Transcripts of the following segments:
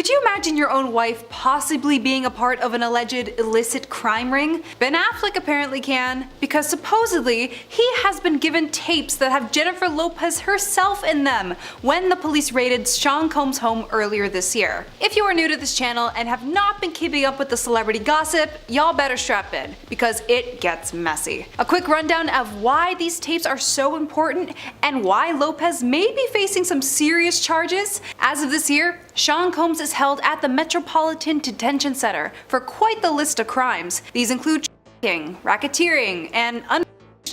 Could you imagine your own wife possibly being a part of an alleged illicit crime ring? Ben Affleck apparently can, because supposedly he has been given tapes that have Jennifer Lopez herself in them when the police raided Sean Combs' home earlier this year. If you are new to this channel and have not been keeping up with the celebrity gossip, y'all better strap in, because it gets messy. A quick rundown of why these tapes are so important and why Lopez may be facing some serious charges. As of this year, Sean Combs is held at the Metropolitan Detention Center for quite the list of crimes. These include racketeering, and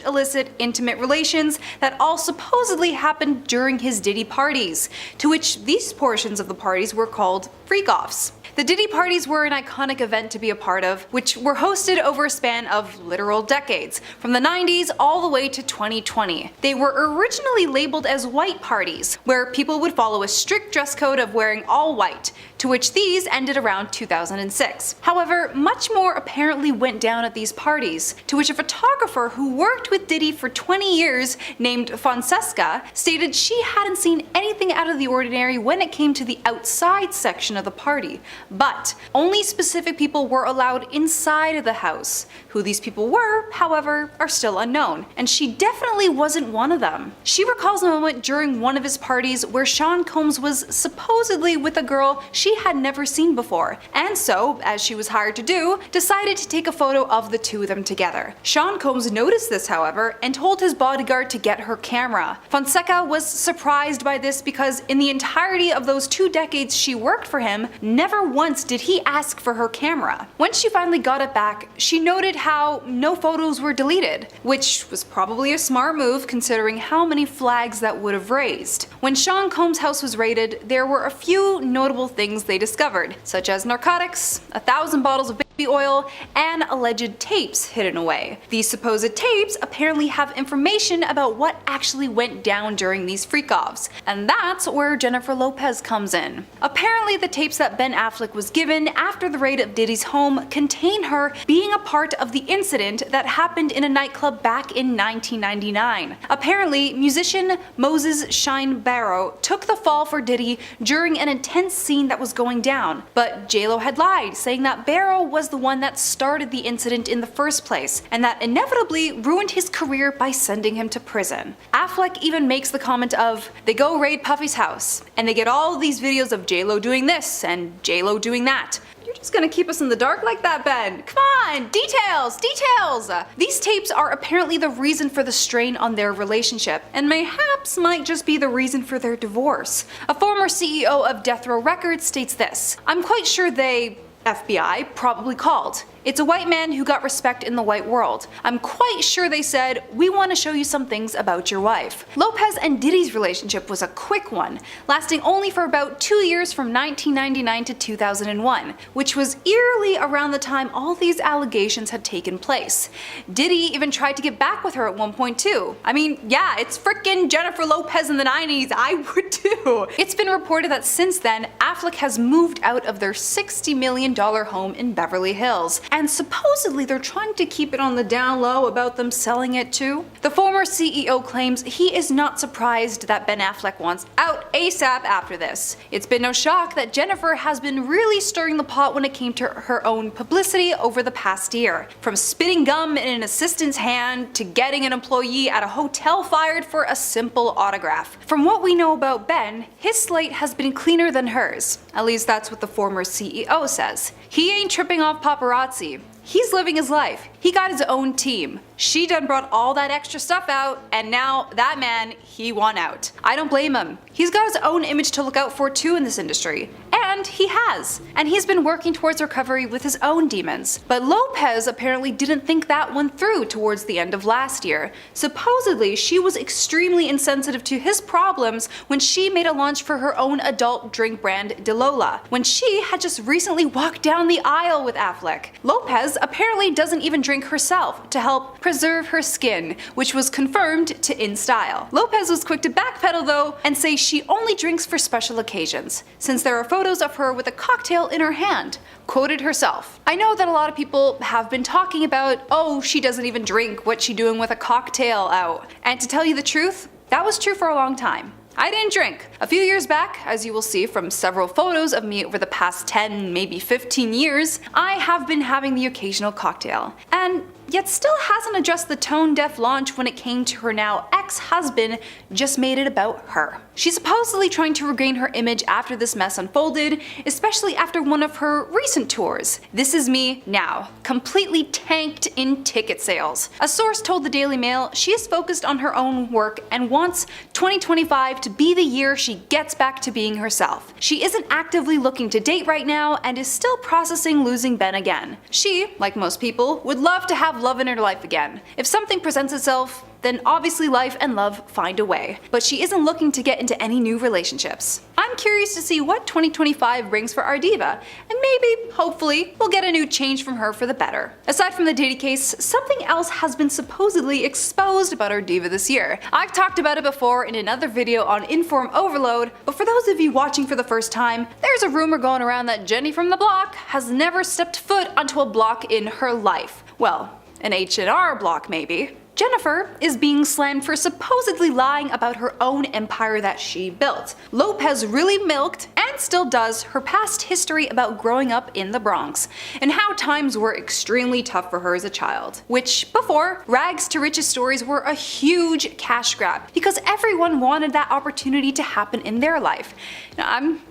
illicit intimate relations that all supposedly happened during his Diddy parties, to which these portions of the parties were called freak-offs. The Diddy parties were an iconic event to be a part of, which were hosted over a span of literal decades, from the 90s all the way to 2020. They were originally labeled as white parties, where people would follow a strict dress code of wearing all white, to which these ended around 2006. However, much more apparently went down at these parties, to which a photographer who worked with Diddy for 20 years named Francesca stated she hadn't seen anything out of the ordinary when it came to the outside section of the party. But only specific people were allowed inside of the house. Who these people were, however, are still unknown, and she definitely wasn't one of them. She recalls a moment during one of his parties where Sean Combs was supposedly with a girl she had never seen before, and so, as she was hired to do, decided to take a photo of the two of them together. Sean Combs noticed this, however, and told his bodyguard to get her camera. Fonseca was surprised by this because in the entirety of those 2 decades she worked for him, never once did he ask for her camera. When she finally got it back, she noted how no photos were deleted, which was probably a smart move considering how many flags that would have raised. When Sean Combs' house was raided, there were a few notable things they discovered, such as narcotics, 1,000 bottles of baby oil, and alleged tapes hidden away. These supposed tapes apparently have information about what actually went down during these freak-offs, and that's where Jennifer Lopez comes in. Apparently the tapes that Ben Affleck was given after the raid of Diddy's home contain her being a part of the incident that happened in a nightclub back in 1999. Apparently, musician Moses Shine Barrow took the fall for Diddy during an intense scene that was going down, but J.Lo had lied, saying that Barrow was the one that started the incident in the first place, and that inevitably ruined his career by sending him to prison. Affleck even makes the comment of, they go raid Puffy's house, and they get all these videos of J.Lo doing this and J.Lo doing that. You're just gonna keep us in the dark like that, Ben? Come on, details, details! These tapes are apparently the reason for the strain on their relationship, and mayhaps might just be the reason for their divorce. A former CEO of Death Row Records states this: I'm quite sure they, FBI, probably called. It's a white man who got respect in the white world. I'm quite sure they said, we want to show you some things about your wife. Lopez and Diddy's relationship was a quick one, lasting only for about 2 years from 1999 to 2001, which was eerily around the time all these allegations had taken place. Diddy even tried to get back with her at one point too. I mean, yeah, it's frickin' Jennifer Lopez in the 90s, I would too. It's been reported that since then, Affleck has moved out of their $60 million home in Beverly Hills, and supposedly they're trying to keep it on the down low about them selling it too. The former CEO claims he is not surprised that Ben Affleck wants out ASAP after this. It's been no shock that Jennifer has been really stirring the pot when it came to her own publicity over the past year. From spitting gum in an assistant's hand to getting an employee at a hotel fired for a simple autograph. From what we know about Ben, his slate has been cleaner than hers. At least that's what the former CEO says. He ain't tripping off paparazzi. He's living his life. He got his own team. She done brought all that extra stuff out, and now that man, he won out. I don't blame him. He's got his own image to look out for too in this industry. And he has. And he's been working towards recovery with his own demons. But Lopez apparently didn't think that one through towards the end of last year. Supposedly, she was extremely insensitive to his problems when she made a launch for her own adult drink brand Lola, when she had just recently walked down the aisle with Affleck. Lopez apparently doesn't even drink herself to help preserve her skin, which was confirmed to InStyle. Lopez was quick to backpedal though and say she only drinks for special occasions, since there are photos of her with a cocktail in her hand. Quoted herself, I know that a lot of people have been talking about, oh, she doesn't even drink, what's she doing with a cocktail out? And to tell you the truth, that was true for a long time. I didn't drink. A few years back, as you will see from several photos of me over the past 10, maybe 15 years, I have been having the occasional cocktail. And yet still hasn't addressed the tone-deaf launch when it came to her now ex-husband just made it about her. She's supposedly trying to regain her image after this mess unfolded, especially after one of her recent tours. This Is Me Now completely tanked in ticket sales. A source told the Daily Mail she is focused on her own work and wants 2025 to be the year she gets back to being herself. She isn't actively looking to date right now and is still processing losing Ben again. She, like most people, would love to have love in her life again. If something presents itself, then obviously life and love find a way. But she isn't looking to get into any new relationships. I'm curious to see what 2025 brings for our diva, and maybe, hopefully, we'll get a new change from her for the better. Aside from the Diddy case, something else has been supposedly exposed about our diva this year. I've talked about it before in another video on Inform Overload, but for those of you watching for the first time, there's a rumor going around that Jenny from the block has never stepped foot onto a block in her life. Well, an H&R block maybe. Jennifer is being slammed for supposedly lying about her own empire that she built. Lopez really milked, and still does, her past history about growing up in the Bronx, and how times were extremely tough for her as a child. Which, before, rags to riches stories were a huge cash grab, because everyone wanted that opportunity to happen in their life. Now, I'm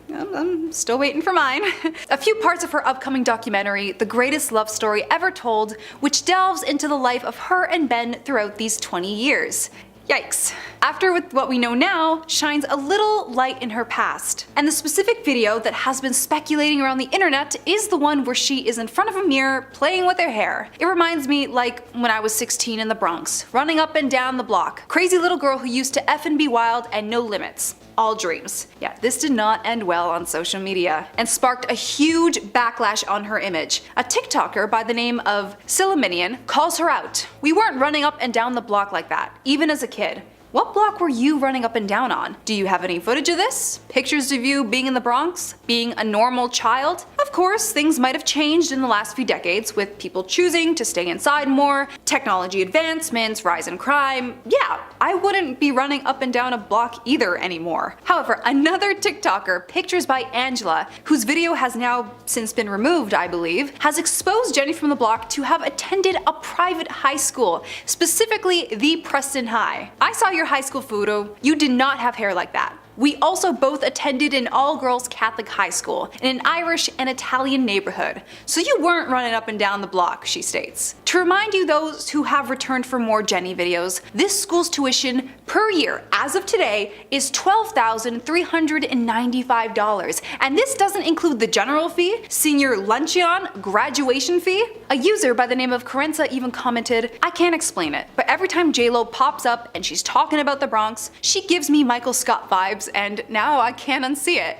still waiting for mine. A few parts of her upcoming documentary, The Greatest Love Story Ever Told, which delves into the life of her and Ben throughout these 20 years. Yikes. After with what we know now, shines a little light in her past. And the specific video that has been speculating around the internet is the one where she is in front of a mirror playing with her hair. It reminds me like when I was 16 in the Bronx, running up and down the block. Crazy little girl who used to F and be wild and no limits. All dreams. Yeah, this did not end well on social media and sparked a huge backlash on her image. A TikToker by the name of Sillaminian calls her out. "We weren't running up and down the block like that, even as a kid. What block were you running up and down on? Do you have any footage of this? Pictures of you being in the Bronx? Being a normal child?" Of course, things might have changed in the last few decades, with people choosing to stay inside more, technology advancements, rise in crime. Yeah, I wouldn't be running up and down a block either anymore. However, another TikToker, Pictures by Angela, whose video has now since been removed, I believe, has exposed Jenny from the block to have attended a private high school, specifically the Preston High. I saw your high school photo. You did not have hair like that. We also both attended an all-girls Catholic high school in an Irish and Italian neighborhood, so you weren't running up and down the block, she states. To remind you those who have returned for more Jenny videos, this school's tuition per year, as of today, is $12,395, and this doesn't include the general fee, senior luncheon, graduation fee. A user by the name of Carenza even commented, "I can't explain it, but every time J.Lo pops up and she's talking about the Bronx, she gives me Michael Scott vibes, and now I can't unsee it."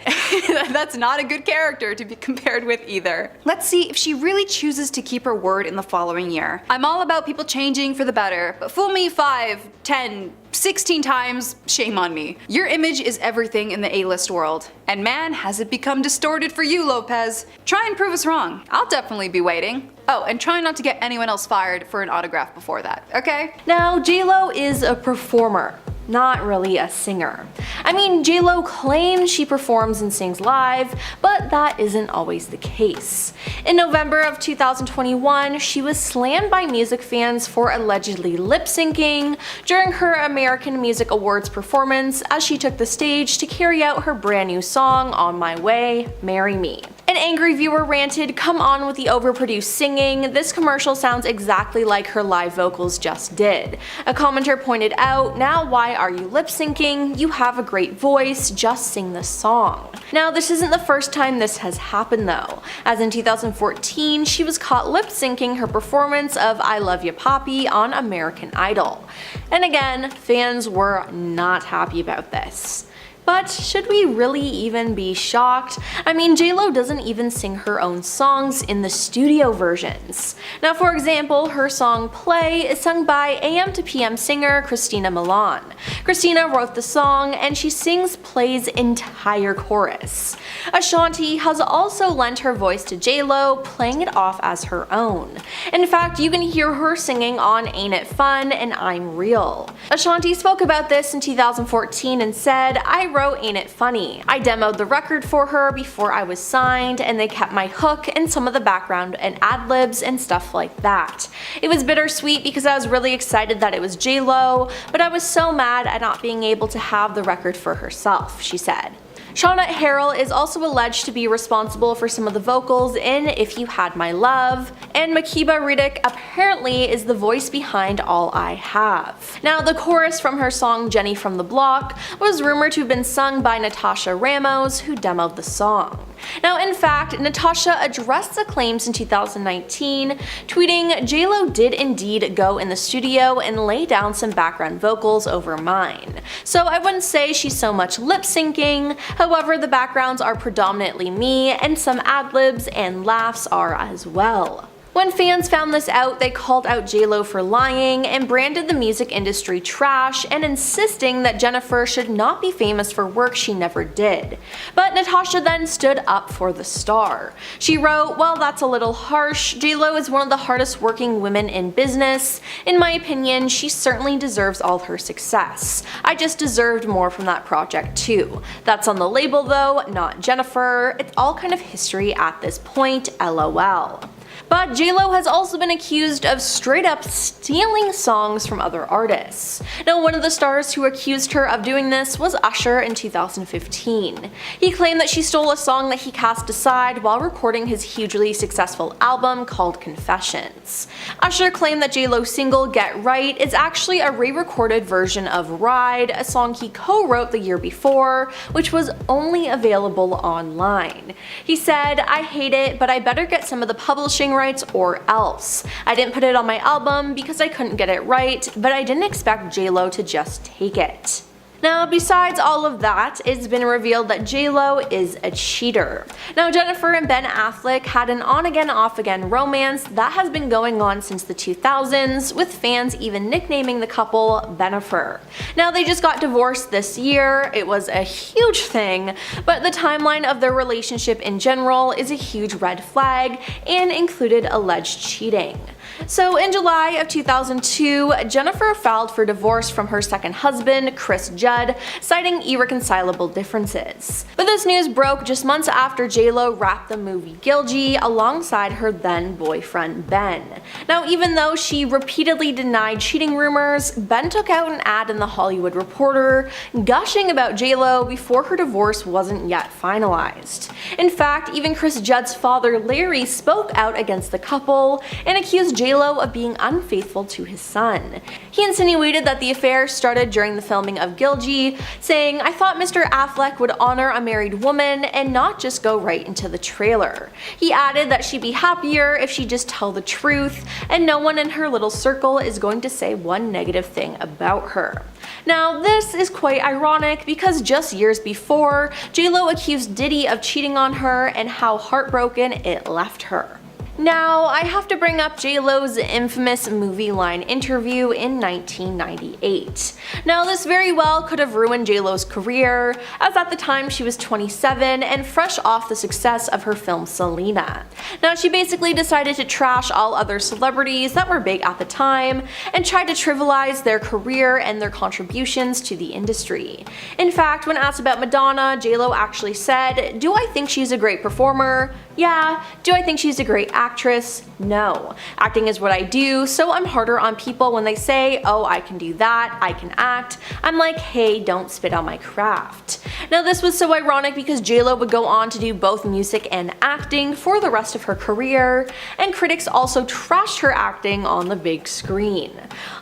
That's not a good character to be compared with either. Let's see if she really chooses to keep her word in the following year. "I'm all about people changing for the better, but fool me 5, 10, 16 times, shame on me. Your image is everything in the A-list world. And man, has it become distorted for you, Lopez. Try and prove us wrong. I'll definitely be waiting. Oh, and try not to get anyone else fired for an autograph before that, okay?" Now, J.Lo is a performer, not really a singer. I mean, J.Lo claims she performs and sings live, but that isn't always the case. In November of 2021, she was slammed by music fans for allegedly lip-syncing during her American Music Awards performance as she took the stage to carry out her brand new song, On My Way, Marry Me. An angry viewer ranted, "Come on with the overproduced singing, this commercial sounds exactly like her live vocals just did." A commenter pointed out, "Now why are you lip syncing? You have a great voice, just sing the song." Now this isn't the first time this has happened though, as in 2014 she was caught lip syncing her performance of I Love Ya Poppy on American Idol. And again, fans were not happy about this. But should we really even be shocked? I mean, J.Lo doesn't even sing her own songs in the studio versions. Now, for example, her song Play is sung by AM to PM singer Christina Milian. Christina wrote the song and she sings Play's entire chorus. Ashanti has also lent her voice to J.Lo, playing it off as her own. In fact, you can hear her singing on Ain't It Fun and I'm Real. Ashanti spoke about this in 2014 and said, "I wrote Ain't It Funny. I demoed the record for her before I was signed and they kept my hook and some of the background and ad-libs and stuff like that. It was bittersweet because I was really excited that it was J.Lo, but I was so mad at not being able to have the record for herself," she said. Shauna Harrell is also alleged to be responsible for some of the vocals in If You Had My Love, and Makeba Riddick apparently is the voice behind All I Have. Now, the chorus from her song Jenny from the Block was rumored to have been sung by Natasha Ramos, who demoed the song. Now, in fact, Natasha addressed the claims in 2019, tweeting, "J.Lo did indeed go in the studio and lay down some background vocals over mine. So I wouldn't say she's so much lip syncing, however the backgrounds are predominantly me and some ad-libs and laughs are as well." When fans found this out, they called out J.Lo for lying and branded the music industry trash and insisting that Jennifer should not be famous for work she never did. But Natasha then stood up for the star. She wrote, "Well, that's a little harsh. J.Lo is one of the hardest working women in business. In my opinion, she certainly deserves all her success. I just deserved more from that project too. That's on the label though, not Jennifer. It's all kind of history at this point, lol." But J.Lo has also been accused of straight up stealing songs from other artists. Now, one of the stars who accused her of doing this was Usher in 2015. He claimed that she stole a song that he cast aside while recording his hugely successful album called Confessions. Usher claimed that J.Lo's single Get Right is actually a re-recorded version of Ride, a song he co-wrote the year before, which was only available online. He said, "I hate it, but I better get some of the publishing rights or else. I didn't put it on my album because I couldn't get it right, but I didn't expect J.Lo to just take it." Now, besides all of that, it's been revealed that J.Lo is a cheater. Now, Jennifer and Ben Affleck had an on-again, off-again romance that has been going on since the 2000s, with fans even nicknaming the couple Benifer. Now, they just got divorced this year. It was a huge thing, but the timeline of their relationship in general is a huge red flag and included alleged cheating. So in July of 2002, Jennifer filed for divorce from her second husband, Chris Judd, citing irreconcilable differences. But this news broke just months after J.Lo wrapped the movie Gilgy alongside her then boyfriend Ben. Now, even though she repeatedly denied cheating rumors, Ben took out an ad in The Hollywood Reporter gushing about J.Lo before her divorce wasn't yet finalized. In fact, even Chris Judd's father Larry spoke out against the couple and accused J.Lo of being unfaithful to his son. He insinuated that the affair started during the filming of Gilgy, saying, "I thought Mr. Affleck would honor a married woman and not just go right into the trailer." He added that she'd be happier if she just tell the truth, and no one in her little circle is going to say one negative thing about her. Now, this is quite ironic because just years before, J.Lo accused Diddy of cheating on her and how heartbroken it left her. Now, I have to bring up J.Lo's infamous movie line interview in 1998. Now, this very well could have ruined J.Lo's career, as at the time she was 27 and fresh off the success of her film Selena. Now, she basically decided to trash all other celebrities that were big at the time and tried to trivialize their career and their contributions to the industry. In fact, when asked about Madonna, J.Lo actually said, "Do I think she's a great performer? Yeah. Do I think she's a great actress? No. Acting is what I do, so I'm harder on people when they say, oh, I can do that, I can act. I'm like, hey, don't spit on my craft." Now, this was so ironic because J.Lo would go on to do both music and acting for the rest of her career, and critics also trashed her acting on the big screen.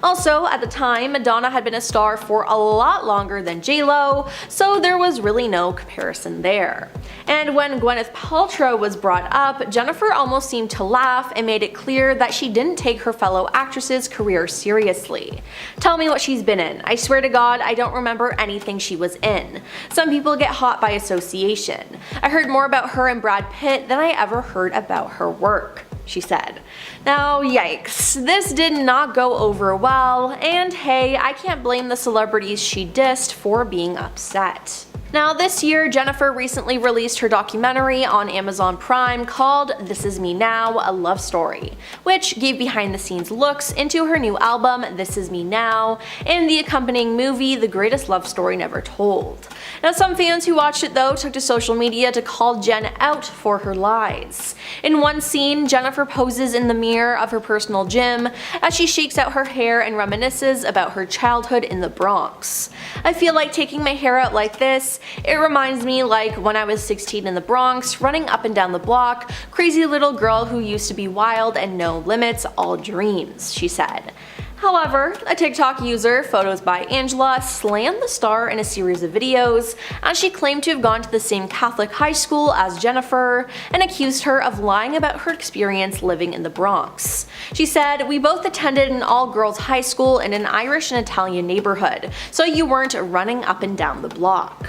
Also, at the time, Madonna had been a star for a lot longer than J.Lo, so there was really no comparison there. And when Gwyneth Paltrow was brought up, Jennifer almost seemed to laugh and made it clear that she didn't take her fellow actress's career seriously. "Tell me what she's been in. I swear to God, I don't remember anything she was in. Some people get hot by association. I heard more about her and Brad Pitt than I ever heard about her work," she said. Now, yikes, this did not go over well, and hey, I can't blame the celebrities she dissed for being upset. Now this year, Jennifer recently released her documentary on Amazon Prime called This Is Me Now, A Love Story, which gave behind the scenes looks into her new album This Is Me Now and the accompanying movie The Greatest Love Story Never Told. Now some fans who watched it though took to social media to call Jen out for her lies. In one scene, Jennifer poses in the mirror of her personal gym as she shakes out her hair and reminisces about her childhood in the Bronx. "I feel like taking my hair out like this. It reminds me like when I was 16 in the Bronx, running up and down the block, crazy little girl who used to be wild and no limits, all dreams," she said. However, a TikTok user, Photos by Angela, slammed the star in a series of videos as she claimed to have gone to the same Catholic high school as Jennifer and accused her of lying about her experience living in the Bronx. She said, "We both attended an all-girls high school in an Irish and Italian neighborhood, so you weren't running up and down the block."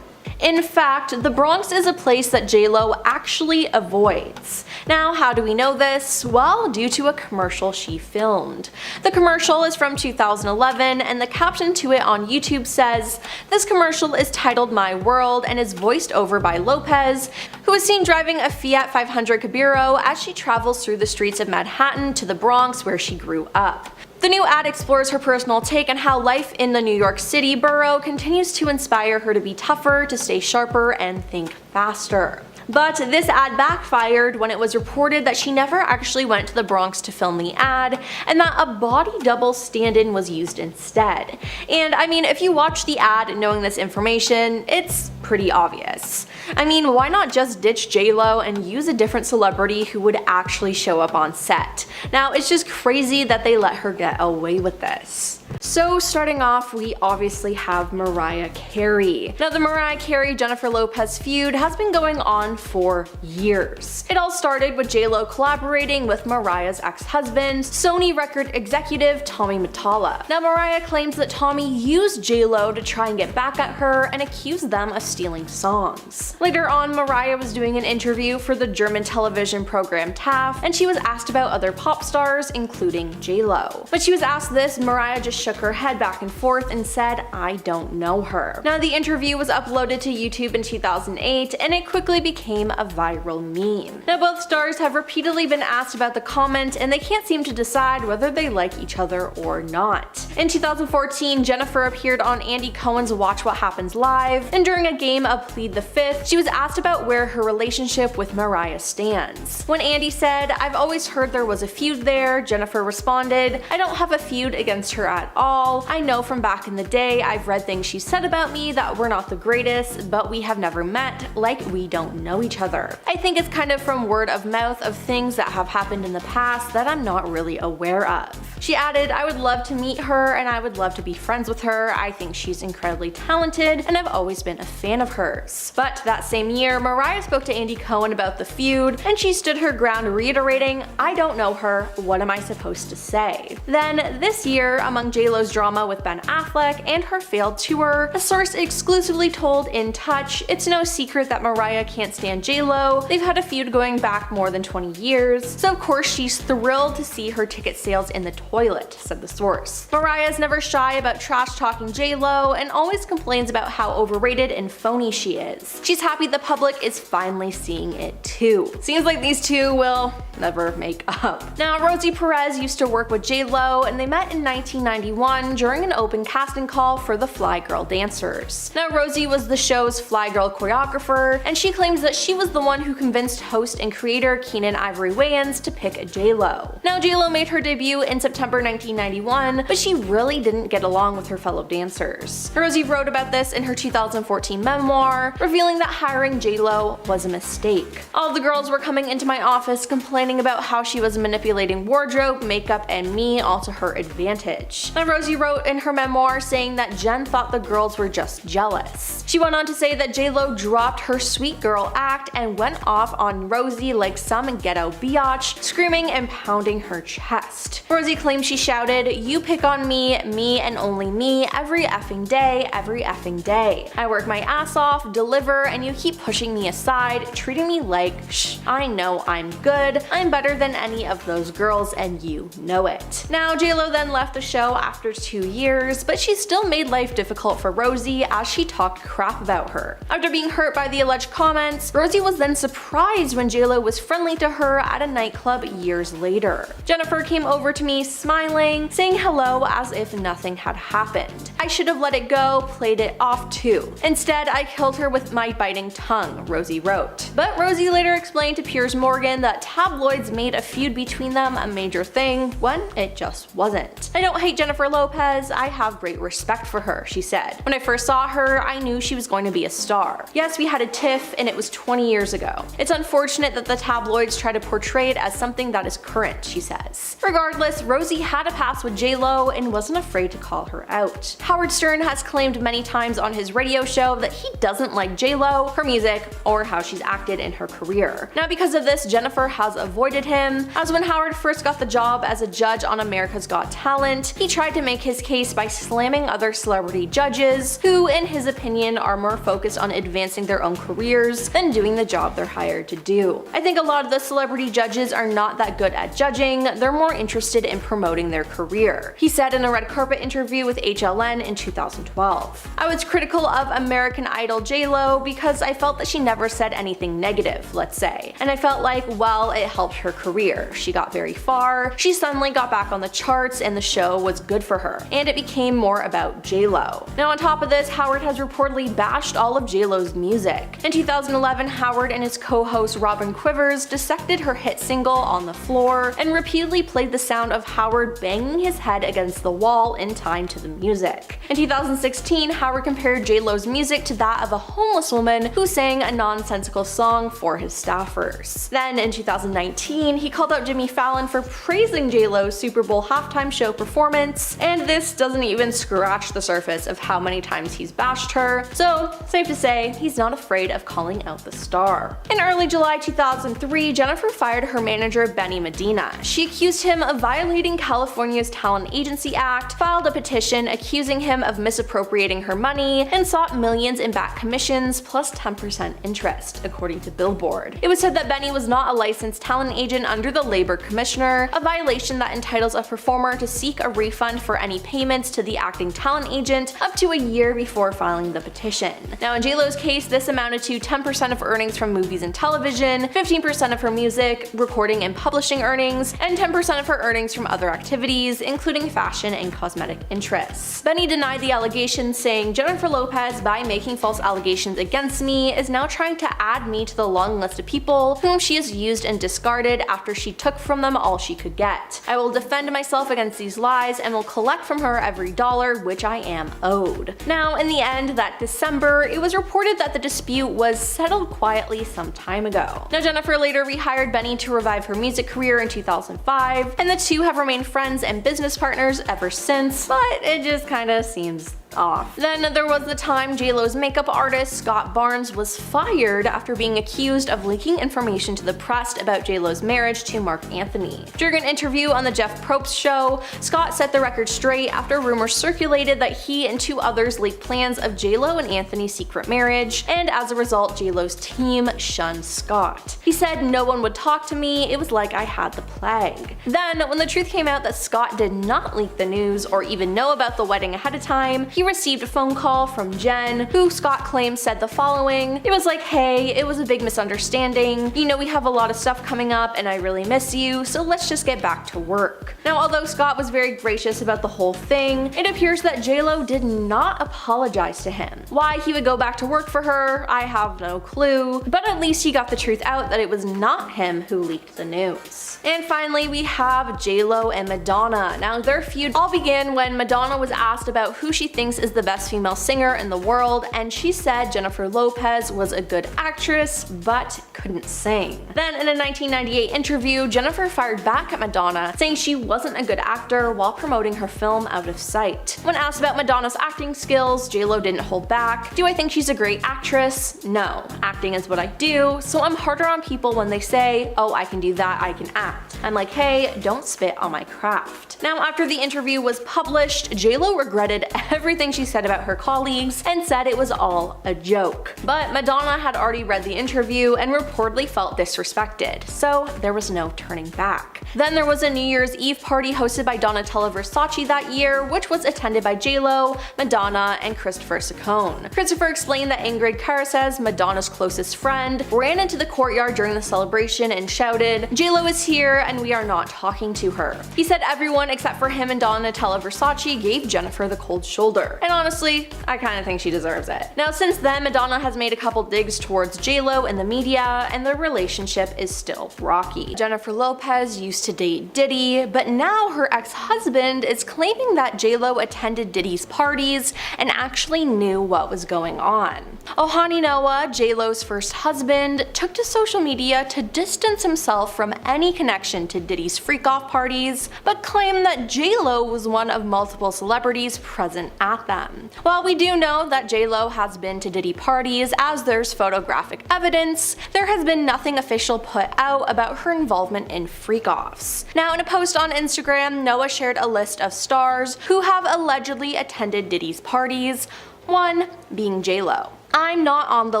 In fact, the Bronx is a place that J.Lo actually avoids. Now, how do we know this? Well, due to a commercial she filmed. The commercial is from 2011, and the caption to it on YouTube says, "This commercial is titled My World and is voiced over by Lopez, who is seen driving a Fiat 500 Cabrio as she travels through the streets of Manhattan to the Bronx where she grew up." The new ad explores her personal take on how life in the New York City borough continues to inspire her to be tougher, to stay sharper, and think faster. But this ad backfired when it was reported that she never actually went to the Bronx to film the ad, and that a body double stand-in was used instead. And I mean, if you watch the ad knowing this information, it's pretty obvious. I mean, why not just ditch J.Lo and use a different celebrity who would actually show up on set? Now, it's just crazy that they let her get away with this. So starting off, we obviously have Mariah Carey. Now the Mariah Carey-Jennifer Lopez feud has been going on for years. It all started with J.Lo collaborating with Mariah's ex-husband, Sony record executive Tommy Mottola. Now Mariah claims that Tommy used J.Lo to try and get back at her and accused them of stealing songs. Later on, Mariah was doing an interview for the German television program TAF, and she was asked about other pop stars, including J.Lo. When she was asked this, Mariah just shook her head back and forth and said, "I don't know her." Now the interview was uploaded to YouTube in 2008, and it quickly became a viral meme. Now both stars have repeatedly been asked about the comment, and they can't seem to decide whether they like each other or not. In 2014, Jennifer appeared on Andy Cohen's Watch What Happens Live, and during a game of Plead the Fifth, she was asked about where her relationship with Mariah stands. When Andy said, "I've always heard there was a feud there," Jennifer responded, "I don't have a feud against her at all. I know from back in the day I've read things she said about me that were not the greatest, but we have never met, like we don't know each other. I think it's kind of from word of mouth of things that have happened in the past that I'm not really aware of." She added, "I would love to meet her and I would love to be friends with her. I think she's incredibly talented and I've always been a fan of hers." But that same year, Mariah spoke to Andy Cohen about the feud, and she stood her ground reiterating, "I don't know her, what am I supposed to say?" Then this year, among J.Lo's drama with Ben Affleck and her failed tour, a source exclusively told In Touch, "It's no secret that Mariah can't stand J.Lo. They've had a feud going back more than 20 years, so of course she's thrilled to see her ticket sales in the toilet," said the source. Mariah is never shy about trash talking J.Lo and always complains about how overrated and phony she is. She's happy the public is finally seeing it too. Seems like these two will never make up. Now Rosie Perez used to work with J.Lo, and they met in 1991 during an open casting call for the Fly Girl dancers. Now Rosie was the show's Fly Girl choreographer, and she claims that she was the one who convinced host and creator Keenan Ivory Wayans to pick J.Lo. Now J.Lo made her debut in September 1991, but she really didn't get along with her fellow dancers. Rosie wrote about this in her 2014 memoir, revealing that hiring J.Lo was a mistake. "All the girls were coming into my office complaining about how she was manipulating wardrobe, makeup, and me all to her advantage." Now Rosie wrote in her memoir saying that Jen thought the girls were just jealous. She went on to say that J.Lo dropped her sweet girl act and went off on Rosie like some ghetto biatch, screaming and pounding her chest. Rosie claims she shouted, "You pick on me and only me, every effing day, every effing day. I work my ass off, deliver, and you keep pushing me aside, treating me like, shh, I know I'm good, I'm better than any of those girls and you know it." Now, J.Lo then left the show after 2 years, but she still made life difficult for Rosie as she talked crap about her. After being hurt by the alleged comments, Rosie was then surprised when J.Lo was friendly to her at a nightclub years later. "Jennifer came over to me smiling, saying hello as if nothing had happened. I should have let it go, played it off too. Instead, I killed her with my biting tongue," Rosie wrote. But Rosie later explained to Piers Morgan that tabloids made a feud between them a major thing when it just wasn't. "I don't hate Jennifer Lopez, I have great respect for her," she said. "When I first saw her, I knew she was going to be a star. Yes, we had a tiff and it was 20 years ago. It's unfortunate that the tabloids try to portray it as something that is current," she says. Regardless, Rosie had a past with J.Lo and wasn't afraid to call her out. Howard Stern has claimed many times on his radio show that he doesn't like J.Lo, her music, or how she's acted in her career. Now, because of this, Jennifer has avoided him, as when Howard first got the job as a judge on America's Got Talent, he tried to make his case by slamming other celebrity judges who, in his opinion, are more focused on advancing their own careers than doing the job they're hired to do. "I think a lot of the celebrity judges are not that good at judging, they're more interested in promoting their career," he said in a red carpet interview with HLN in 2012. "I was critical of American Idol J.Lo because I felt that she never said anything negative, let's say. And I felt like, well, it helped her career. She got very far, she suddenly got back on the charts and the show was good for her. And it became more about J.Lo." Now, on top of this, Howard has reportedly bashed all of J.Lo's music. In 2011, Howard and his co-host Robin Quivers dissected her hit single On the Floor and repeatedly played the sound of Howard banging his head against the wall in time to the music. In 2016, Howard compared J.Lo's music to that of a homeless woman who sang a nonsensical song for his staffers. Then in 2019, he called out Jimmy Fallon for praising J.Lo's Super Bowl halftime show performance, and this doesn't even scratch the surface of how many times he's bashed her, so safe to say, he's not afraid of calling out the star. In early July 2003, Jennifer fired her manager Benny Medina. She accused him of violating California's Talent Agency Act, filed a petition accusing him of misappropriating her money, and sought millions in back commissions plus 10% interest, according to Billboard. It was said that Benny was not a licensed talent agent under the Labor Commissioner, a violation that entitles a performer to seek a refund for any payments to the acting talent agent up to a year before filing the petition. Now, in J.Lo's case, this amounted to 10% of earnings from movies and television, 15% of her music, recording and publishing earnings, and 10% of her earnings from other activities, including fashion and cosmetic interests. Benny denied the allegations, saying, "Jennifer Lopez, by making false allegations against me, is now trying to add me to the long list of people whom she has used and discarded after she took from them all she could get. I will defend myself against these lies and will collect from her every dollar which I am owed." Now, in the end, that December, it was reported that the dispute was settled quietly some time ago. Now, Jennifer later rehired Benny to revive her music career in 2005, and the two have remained friends and business partners ever since, but it just kinda seems off. Then there was the time J.Lo's makeup artist Scott Barnes was fired after being accused of leaking information to the press about J.Lo's marriage to Mark Anthony. During an interview on the Jeff Probst show, Scott set the record straight after rumors circulated that he and two others leaked plans of J.Lo and Anthony's secret marriage, and as a result, J.Lo's team shunned Scott. He said, "No one would talk to me, it was like I had the plague." Then, when the truth came out that Scott did not leak the news or even know about the wedding ahead of time, he received a phone call from Jen, who Scott claims said the following: "It was like, hey, it was a big misunderstanding. You know, we have a lot of stuff coming up and I really miss you, so let's just get back to work." Now, although Scott was very gracious about the whole thing, it appears that J.Lo did not apologize to him. Why he would go back to work for her, I have no clue, but at least he got the truth out that it was not him who leaked the news. And finally, we have J.Lo and Madonna. Now, their feud all began when Madonna was asked about who she thinks thinks is the best female singer in the world, and she said Jennifer Lopez was a good actress, but couldn't sing. Then in a 1998 interview, Jennifer fired back at Madonna, saying she wasn't a good actor while promoting her film Out of Sight. When asked about Madonna's acting skills, J.Lo didn't hold back. Do I think she's a great actress? No. Acting is what I do, so I'm harder on people when they say, oh, I can do that, I can act. I'm like, hey, don't spit on my craft. Now, after the interview was published, J.Lo regretted everything she said about her colleagues and said it was all a joke. But Madonna had already read the interview and reportedly felt disrespected, so there was no turning back. Then there was a New Year's Eve party hosted by Donatella Versace that year, which was attended by J.Lo, Madonna, and Christopher Saccone. Christopher explained that Ingrid Carey, Madonna's closest friend, ran into the courtyard during the celebration and shouted, "J.Lo is here and we are not talking to her." He said everyone except for him and Donatella Versace gave Jennifer the cold shoulder. And honestly, I kinda think she deserves it. Now since then, Madonna has made a couple digs towards J.Lo in the media, and their relationship is still rocky. Jennifer Lopez used to date Diddy, but now her ex-husband is claiming that J.Lo attended Diddy's parties and actually knew what was going on. Ohani Noah, J.Lo's first husband, took to social media to distance himself from any connection to Diddy's freak-off parties, but claimed that J.Lo was one of multiple celebrities present at them. While we do know that J.Lo has been to Diddy parties, as there's photographic evidence, there has been nothing official put out about her involvement in freak-offs. Now, in a post on Instagram, Noah shared a list of stars who have allegedly attended Diddy's parties, one being J.Lo. "I'm not on the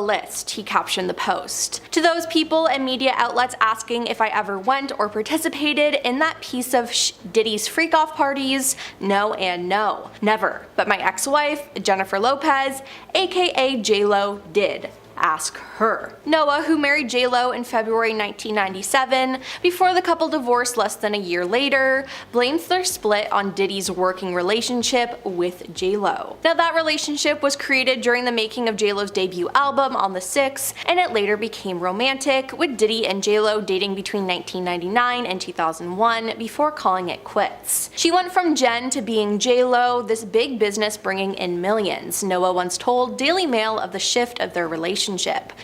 list," he captioned the post. To those people and media outlets asking if I ever went or participated in that piece of Diddy's freak-off parties, no and no. Never. But my ex-wife, Jennifer Lopez, aka J.Lo, did. Ask her. Noah, who married J.Lo in February 1997, before the couple divorced less than a year later, blames their split on Diddy's working relationship with J.Lo. Now that relationship was created during the making of J.Lo's debut album On the Six, and it later became romantic, with Diddy and J.Lo dating between 1999 and 2001 before calling it quits. She went from Jen to being J.Lo, this big business bringing in millions, Noah once told Daily Mail of the shift of their relationship.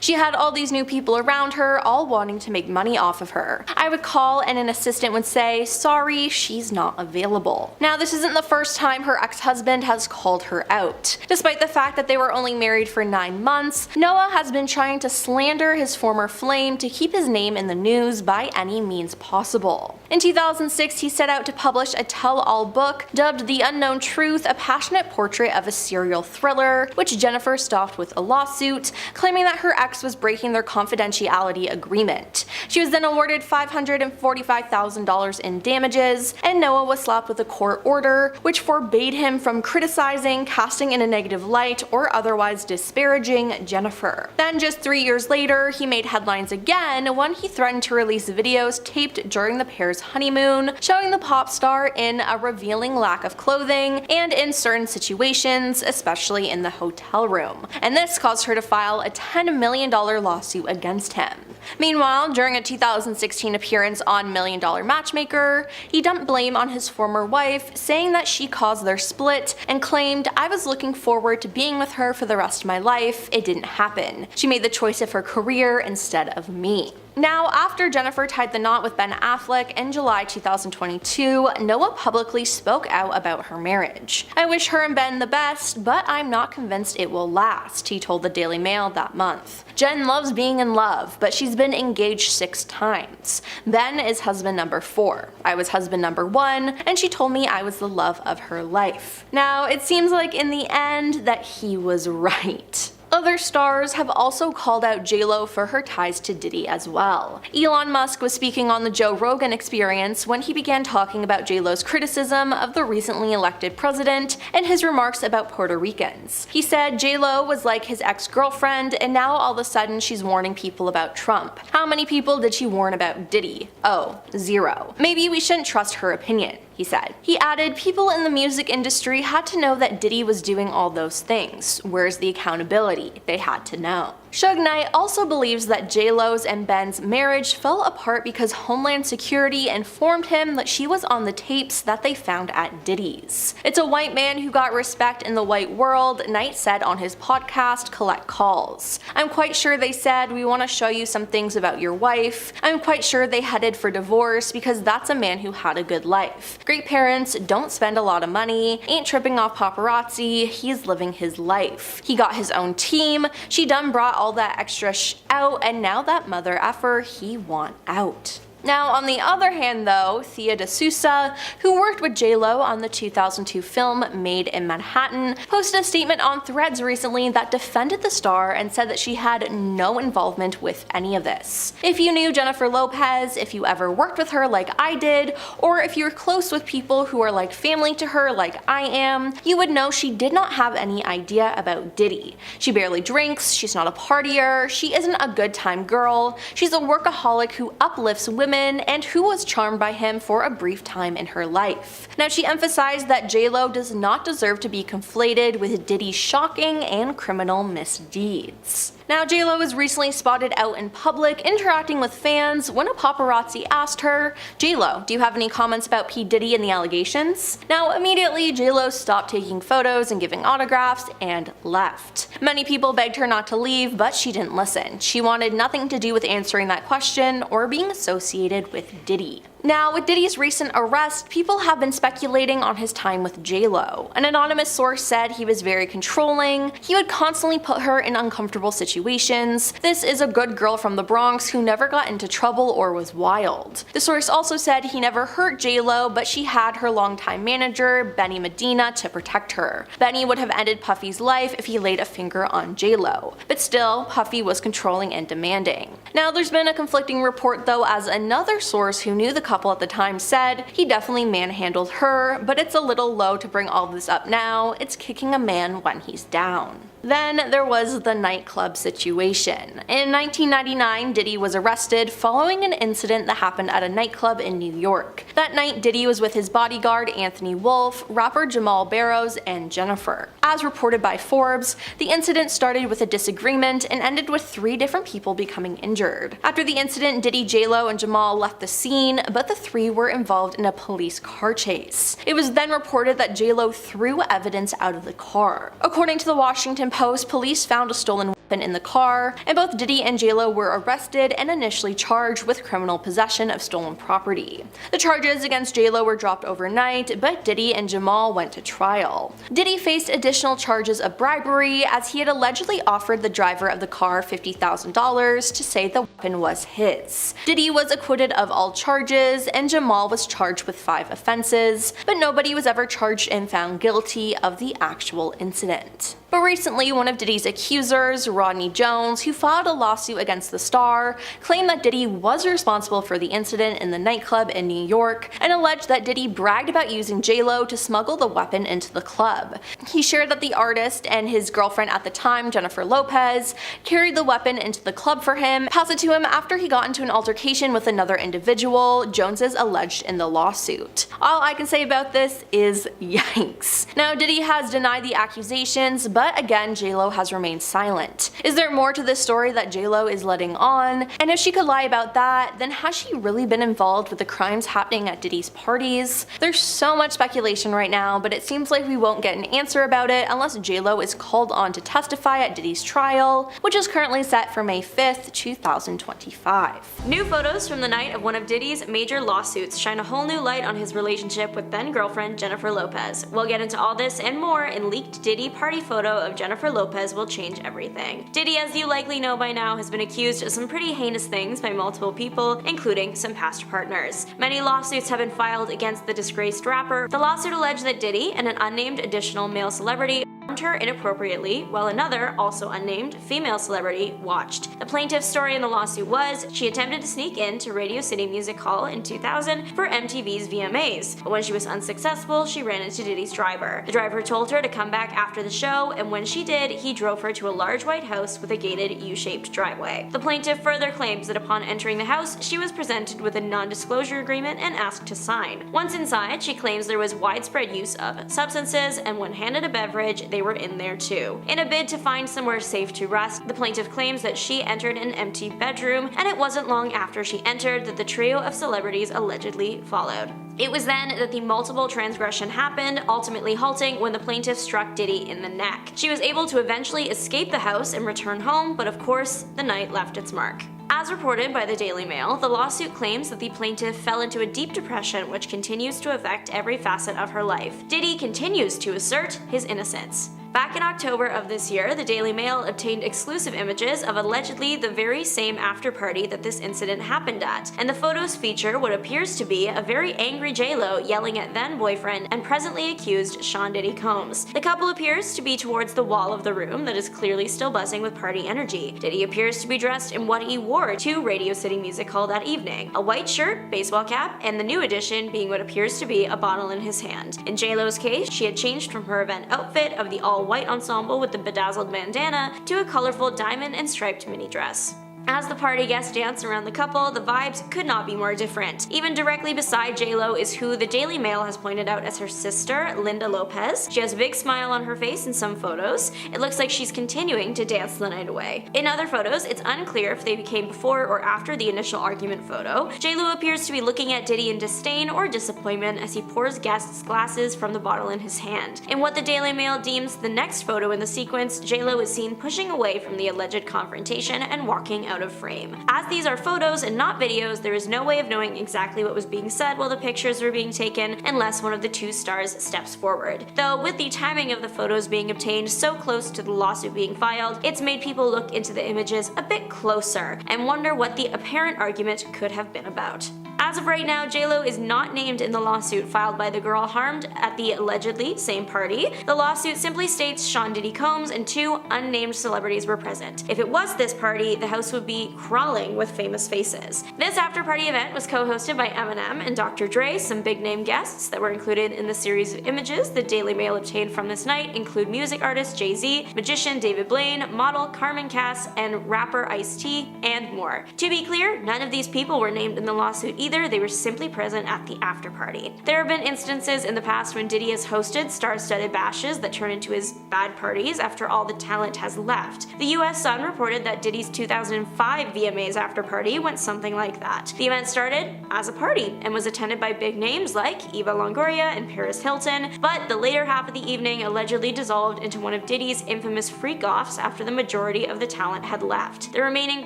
She had all these new people around her, all wanting to make money off of her. I would call and an assistant would say, "Sorry, she's not available." Now, this isn't the first time her ex-husband has called her out. Despite the fact that they were only married for 9 months, Noah has been trying to slander his former flame to keep his name in the news by any means possible. In 2006, he set out to publish a tell-all book dubbed The Unknown Truth, a passionate portrait of a serial thriller, which Jennifer stopped with a lawsuit, claiming that her ex was breaking their confidentiality agreement. She was then awarded $545,000 in damages, and Noah was slapped with a court order which forbade him from criticizing, casting in a negative light, or otherwise disparaging Jennifer. Then just 3 years later, he made headlines again when he threatened to release videos taped during the pair's honeymoon, showing the pop star in a revealing lack of clothing and in certain situations, especially in the hotel room. And this caused her to file a $10 million lawsuit against him. Meanwhile, during a 2016 appearance on Million Dollar Matchmaker, he dumped blame on his former wife, saying that she caused their split, and claimed, "I was looking forward to being with her for the rest of my life. It didn't happen. She made the choice of her career instead of me." Now, after Jennifer tied the knot with Ben Affleck in July 2022, Noah publicly spoke out about her marriage. "I wish her and Ben the best, but I'm not convinced it will last," he told the Daily Mail that month. "Jen loves being in love, but she's been engaged 6 times. Ben is husband number 4. I was husband number 1, and she told me I was the love of her life." Now, it seems like in the end that he was right. Other stars have also called out J.Lo for her ties to Diddy as well. Elon Musk was speaking on the Joe Rogan Experience when he began talking about J.Lo's criticism of the recently elected president and his remarks about Puerto Ricans. He said J.Lo was like his ex-girlfriend, and now all of a sudden she's warning people about Trump. How many people did she warn about Diddy? Oh, 0. Maybe we shouldn't trust her opinion, he said. He added, people in the music industry had to know that Diddy was doing all those things. Where's the accountability? They had to know. Suge Knight also believes that J.Lo's and Ben's marriage fell apart because Homeland Security informed him that she was on the tapes that they found at Diddy's. "It's a white man who got respect in the white world," Knight said on his podcast Collect Calls. "I'm quite sure they said, we want to show you some things about your wife. I'm quite sure they headed for divorce because that's a man who had a good life. Great parents, don't spend a lot of money, ain't tripping off paparazzi, he's living his life. He got his own team, she done brought all that extra out, and now that mother effer he want out." Now, on the other hand though, Thea DeSouza, who worked with J.Lo on the 2002 film Made in Manhattan, posted a statement on Threads recently that defended the star and said that she had no involvement with any of this. "If you knew Jennifer Lopez, if you ever worked with her like I did, or if you're close with people who are like family to her like I am, you would know she did not have any idea about Diddy. She barely drinks, she's not a partier, she isn't a good time girl, she's a workaholic who uplifts women and who was charmed by him for a brief time in her life." Now, she emphasized that J.Lo does not deserve to be conflated with Diddy's shocking and criminal misdeeds. Now, J.Lo was recently spotted out in public interacting with fans when a paparazzi asked her, "J.Lo, do you have any comments about P. Diddy and the allegations?" Now, immediately J.Lo stopped taking photos and giving autographs and left. Many people begged her not to leave, but she didn't listen. She wanted nothing to do with answering that question or being associated with Diddy. Now, with Diddy's recent arrest, people have been speculating on his time with J.Lo. An anonymous source said he was very controlling, he would constantly put her in uncomfortable situations, this is a good girl from the Bronx who never got into trouble or was wild. The source also said he never hurt J.Lo, but she had her longtime manager, Benny Medina, to protect her. Benny would have ended Puffy's life if he laid a finger on J.Lo. But still, Puffy was controlling and demanding. Now, there's been a conflicting report though, as another source who knew the couple at the time said he definitely manhandled her, but it's a little low to bring all this up now, it's kicking a man when he's down. Then there was the nightclub situation. In 1999, Diddy was arrested following an incident that happened at a nightclub in New York. That night, Diddy was with his bodyguard Anthony Wolf, rapper Jamal Barrows, and Jennifer. As reported by Forbes, the incident started with a disagreement and ended with 3 different people becoming injured. After the incident, Diddy, J.Lo, and Jamal left the scene, but the 3 were involved in a police car chase. It was then reported that J.Lo threw evidence out of the car. According to the Washington Post, police found a stolen weapon in the car, and both Diddy and J.Lo were arrested and initially charged with criminal possession of stolen property. The charges against J.Lo were dropped overnight, but Diddy and Jamal went to trial. Diddy faced additional charges of bribery as he had allegedly offered the driver of the car $50,000 to say the weapon was his. Diddy was acquitted of all charges, and Jamal was charged with 5 offenses, but nobody was ever charged and found guilty of the actual incident. But recently, one of Diddy's accusers, Rodney Jones, who filed a lawsuit against the star, claimed that Diddy was responsible for the incident in the nightclub in New York and alleged that Diddy bragged about using J.Lo to smuggle the weapon into the club. He shared that the artist and his girlfriend at the time, Jennifer Lopez, carried the weapon into the club for him, passed it to him after he got into an altercation with another individual, Jones is alleged in the lawsuit. All I can say about this is yikes. Now, Diddy has denied the accusations, but again, J.Lo has remained silent. Is there more to this story that J.Lo is letting on? And if she could lie about that, then has she really been involved with the crimes happening at Diddy's parties? There's so much speculation right now, but it seems like we won't get an answer about it unless J.Lo is called on to testify at Diddy's trial, which is currently set for May 5th, 2025. New photos from the night of one of Diddy's major lawsuits shine a whole new light on his relationship with then-girlfriend Jennifer Lopez. We'll get into all this and more in leaked Diddy party photo of Jennifer Lopez will change everything. Diddy, as you likely know by now, has been accused of some pretty heinous things by multiple people, including some past partners. Many lawsuits have been filed against the disgraced rapper. The lawsuit alleged that Diddy and an unnamed additional male celebrity harmed her inappropriately, while another, also unnamed, female celebrity watched. The plaintiff's story in the lawsuit was she attempted to sneak into Radio City Music Hall in 2000 for MTV's VMAs, but when she was unsuccessful, she ran into Diddy's driver. The driver told her to come back after the show, and when she did, he drove her to a large white house with a gated U-shaped driveway. The plaintiff further claims that upon entering the house, she was presented with a non-disclosure agreement and asked to sign. Once inside, she claims there was widespread use of substances, and when handed a beverage, they were were in there too. In a bid to find somewhere safe to rest, the plaintiff claims that she entered an empty bedroom, and it wasn't long after she entered that the trio of celebrities allegedly followed. It was then that the multiple transgression happened, ultimately halting when the plaintiff struck Diddy in the neck. She was able to eventually escape the house and return home, but of course, the night left its mark. As reported by the Daily Mail, the lawsuit claims that the plaintiff fell into a deep depression which continues to affect every facet of her life. Diddy continues to assert his innocence. Back in October of this year, the Daily Mail obtained exclusive images of allegedly the very same after-party that this incident happened at, and the photos feature what appears to be a very angry J.Lo yelling at then-boyfriend and presently accused Sean Diddy Combs. The couple appears to be towards the wall of the room that is clearly still buzzing with party energy. Diddy appears to be dressed in what he wore to Radio City Music Hall that evening, a white shirt, baseball cap, and the new addition being what appears to be a bottle in his hand. In J.Lo's case, she had changed from her event outfit of the all-white ensemble with the bedazzled bandana to a colorful diamond and striped mini dress. As the party guests dance around the couple, the vibes could not be more different. Even directly beside J.Lo is who the Daily Mail has pointed out as her sister, Linda Lopez. She has a big smile on her face in some photos. It looks like she's continuing to dance the night away. In other photos, it's unclear if they became before or after the initial argument photo. J.Lo appears to be looking at Diddy in disdain or disappointment as he pours guests glasses from the bottle in his hand. In what the Daily Mail deems the next photo in the sequence, J.Lo is seen pushing away from the alleged confrontation and walking out of frame. As these are photos and not videos, there is no way of knowing exactly what was being said while the pictures were being taken unless one of the two stars steps forward. Though with the timing of the photos being obtained so close to the lawsuit being filed, it's made people look into the images a bit closer and wonder what the apparent argument could have been about. As of right now, J.Lo is not named in the lawsuit filed by the girl harmed at the allegedly same party. The lawsuit simply states Sean Diddy Combs and two unnamed celebrities were present. If it was this party, the house would be crawling with famous faces. This after-party event was co-hosted by Eminem and Dr. Dre. Some big-name guests that were included in the series of images the Daily Mail obtained from this night include music artist Jay-Z, magician David Blaine, model Carmen Cass, and rapper Ice-T, and more. To be clear, none of these people were named in the lawsuit either. They were simply present at the after-party. There have been instances in the past when Diddy has hosted star-studded bashes that turn into his bad parties after all the talent has left. The US Sun reported that Diddy's 2005 VMAs after-party went something like that. The event started as a party and was attended by big names like Eva Longoria and Paris Hilton, but the later half of the evening allegedly dissolved into one of Diddy's infamous freak-offs after the majority of the talent had left. The remaining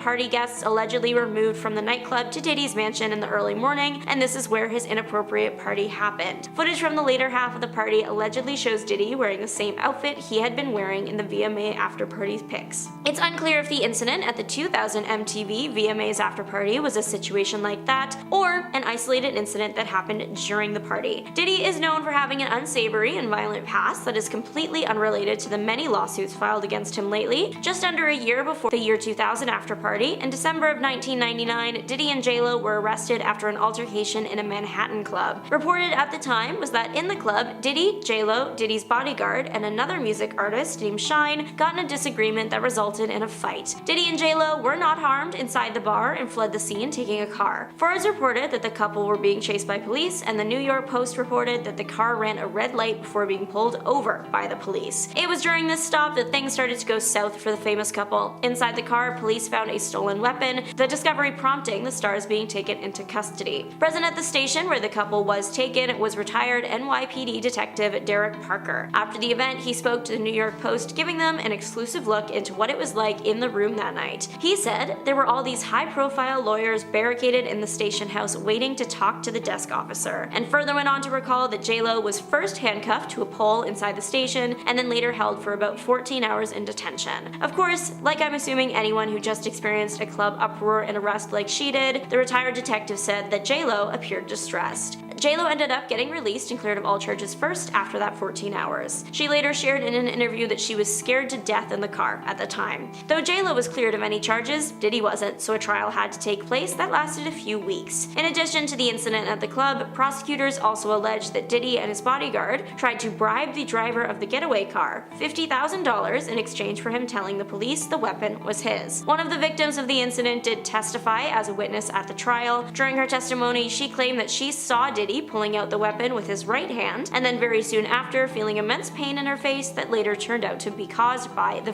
party guests allegedly were moved from the nightclub to Diddy's mansion in the early morning, and this is where his inappropriate party happened. Footage from the later half of the party allegedly shows Diddy wearing the same outfit he had been wearing in the VMA after-party pics. It's unclear if the incident at the 2000 MTV VMAs after-party was a situation like that, or an isolated incident that happened during the party. Diddy is known for having an unsavory and violent past that is completely unrelated to the many lawsuits filed against him lately. Just under a year before the year 2000 after-party, in December of 1999, Diddy and J.Lo were arrested after an altercation in a Manhattan club. Reported at the time was that in the club, Diddy, J.Lo, Diddy's bodyguard, and another music artist named Shine got in a disagreement that resulted in a fight. Diddy and J.Lo were not harmed inside the bar and fled the scene taking a car. Feuds reported that the couple were being chased by police, and the New York Post reported that the car ran a red light before being pulled over by the police. It was during this stop that things started to go south for the famous couple. Inside the car, police found a stolen weapon, the discovery prompting the stars being taken into custody. Present at the station where the couple was taken was retired NYPD detective Derek Parker. After the event, he spoke to the New York Post, giving them an exclusive look into what it was like in the room that night. He said there were all these high-profile lawyers barricaded in the station house waiting to talk to the desk officer, and further went on to recall that J.Lo was first handcuffed to a pole inside the station and then later held for about 14 hours in detention. Of course, like I'm assuming anyone who just experienced a club uproar and arrest like she did, the retired detective said that J.Lo appeared distressed. J.Lo ended up getting released and cleared of all charges first after that 14 hours. She later shared in an interview that she was scared to death in the car at the time. Though J.Lo was cleared of any charges, Diddy wasn't, so a trial had to take place that lasted a few weeks. In addition to the incident at the club, prosecutors also alleged that Diddy and his bodyguard tried to bribe the driver of the getaway car $50,000 in exchange for him telling the police the weapon was his. One of the victims of the incident did testify as a witness at the trial. During her testimony, she claimed that she saw Diddy Diddy pulling out the weapon with his right hand, and then very soon after feeling immense pain in her face that later turned out to be caused by the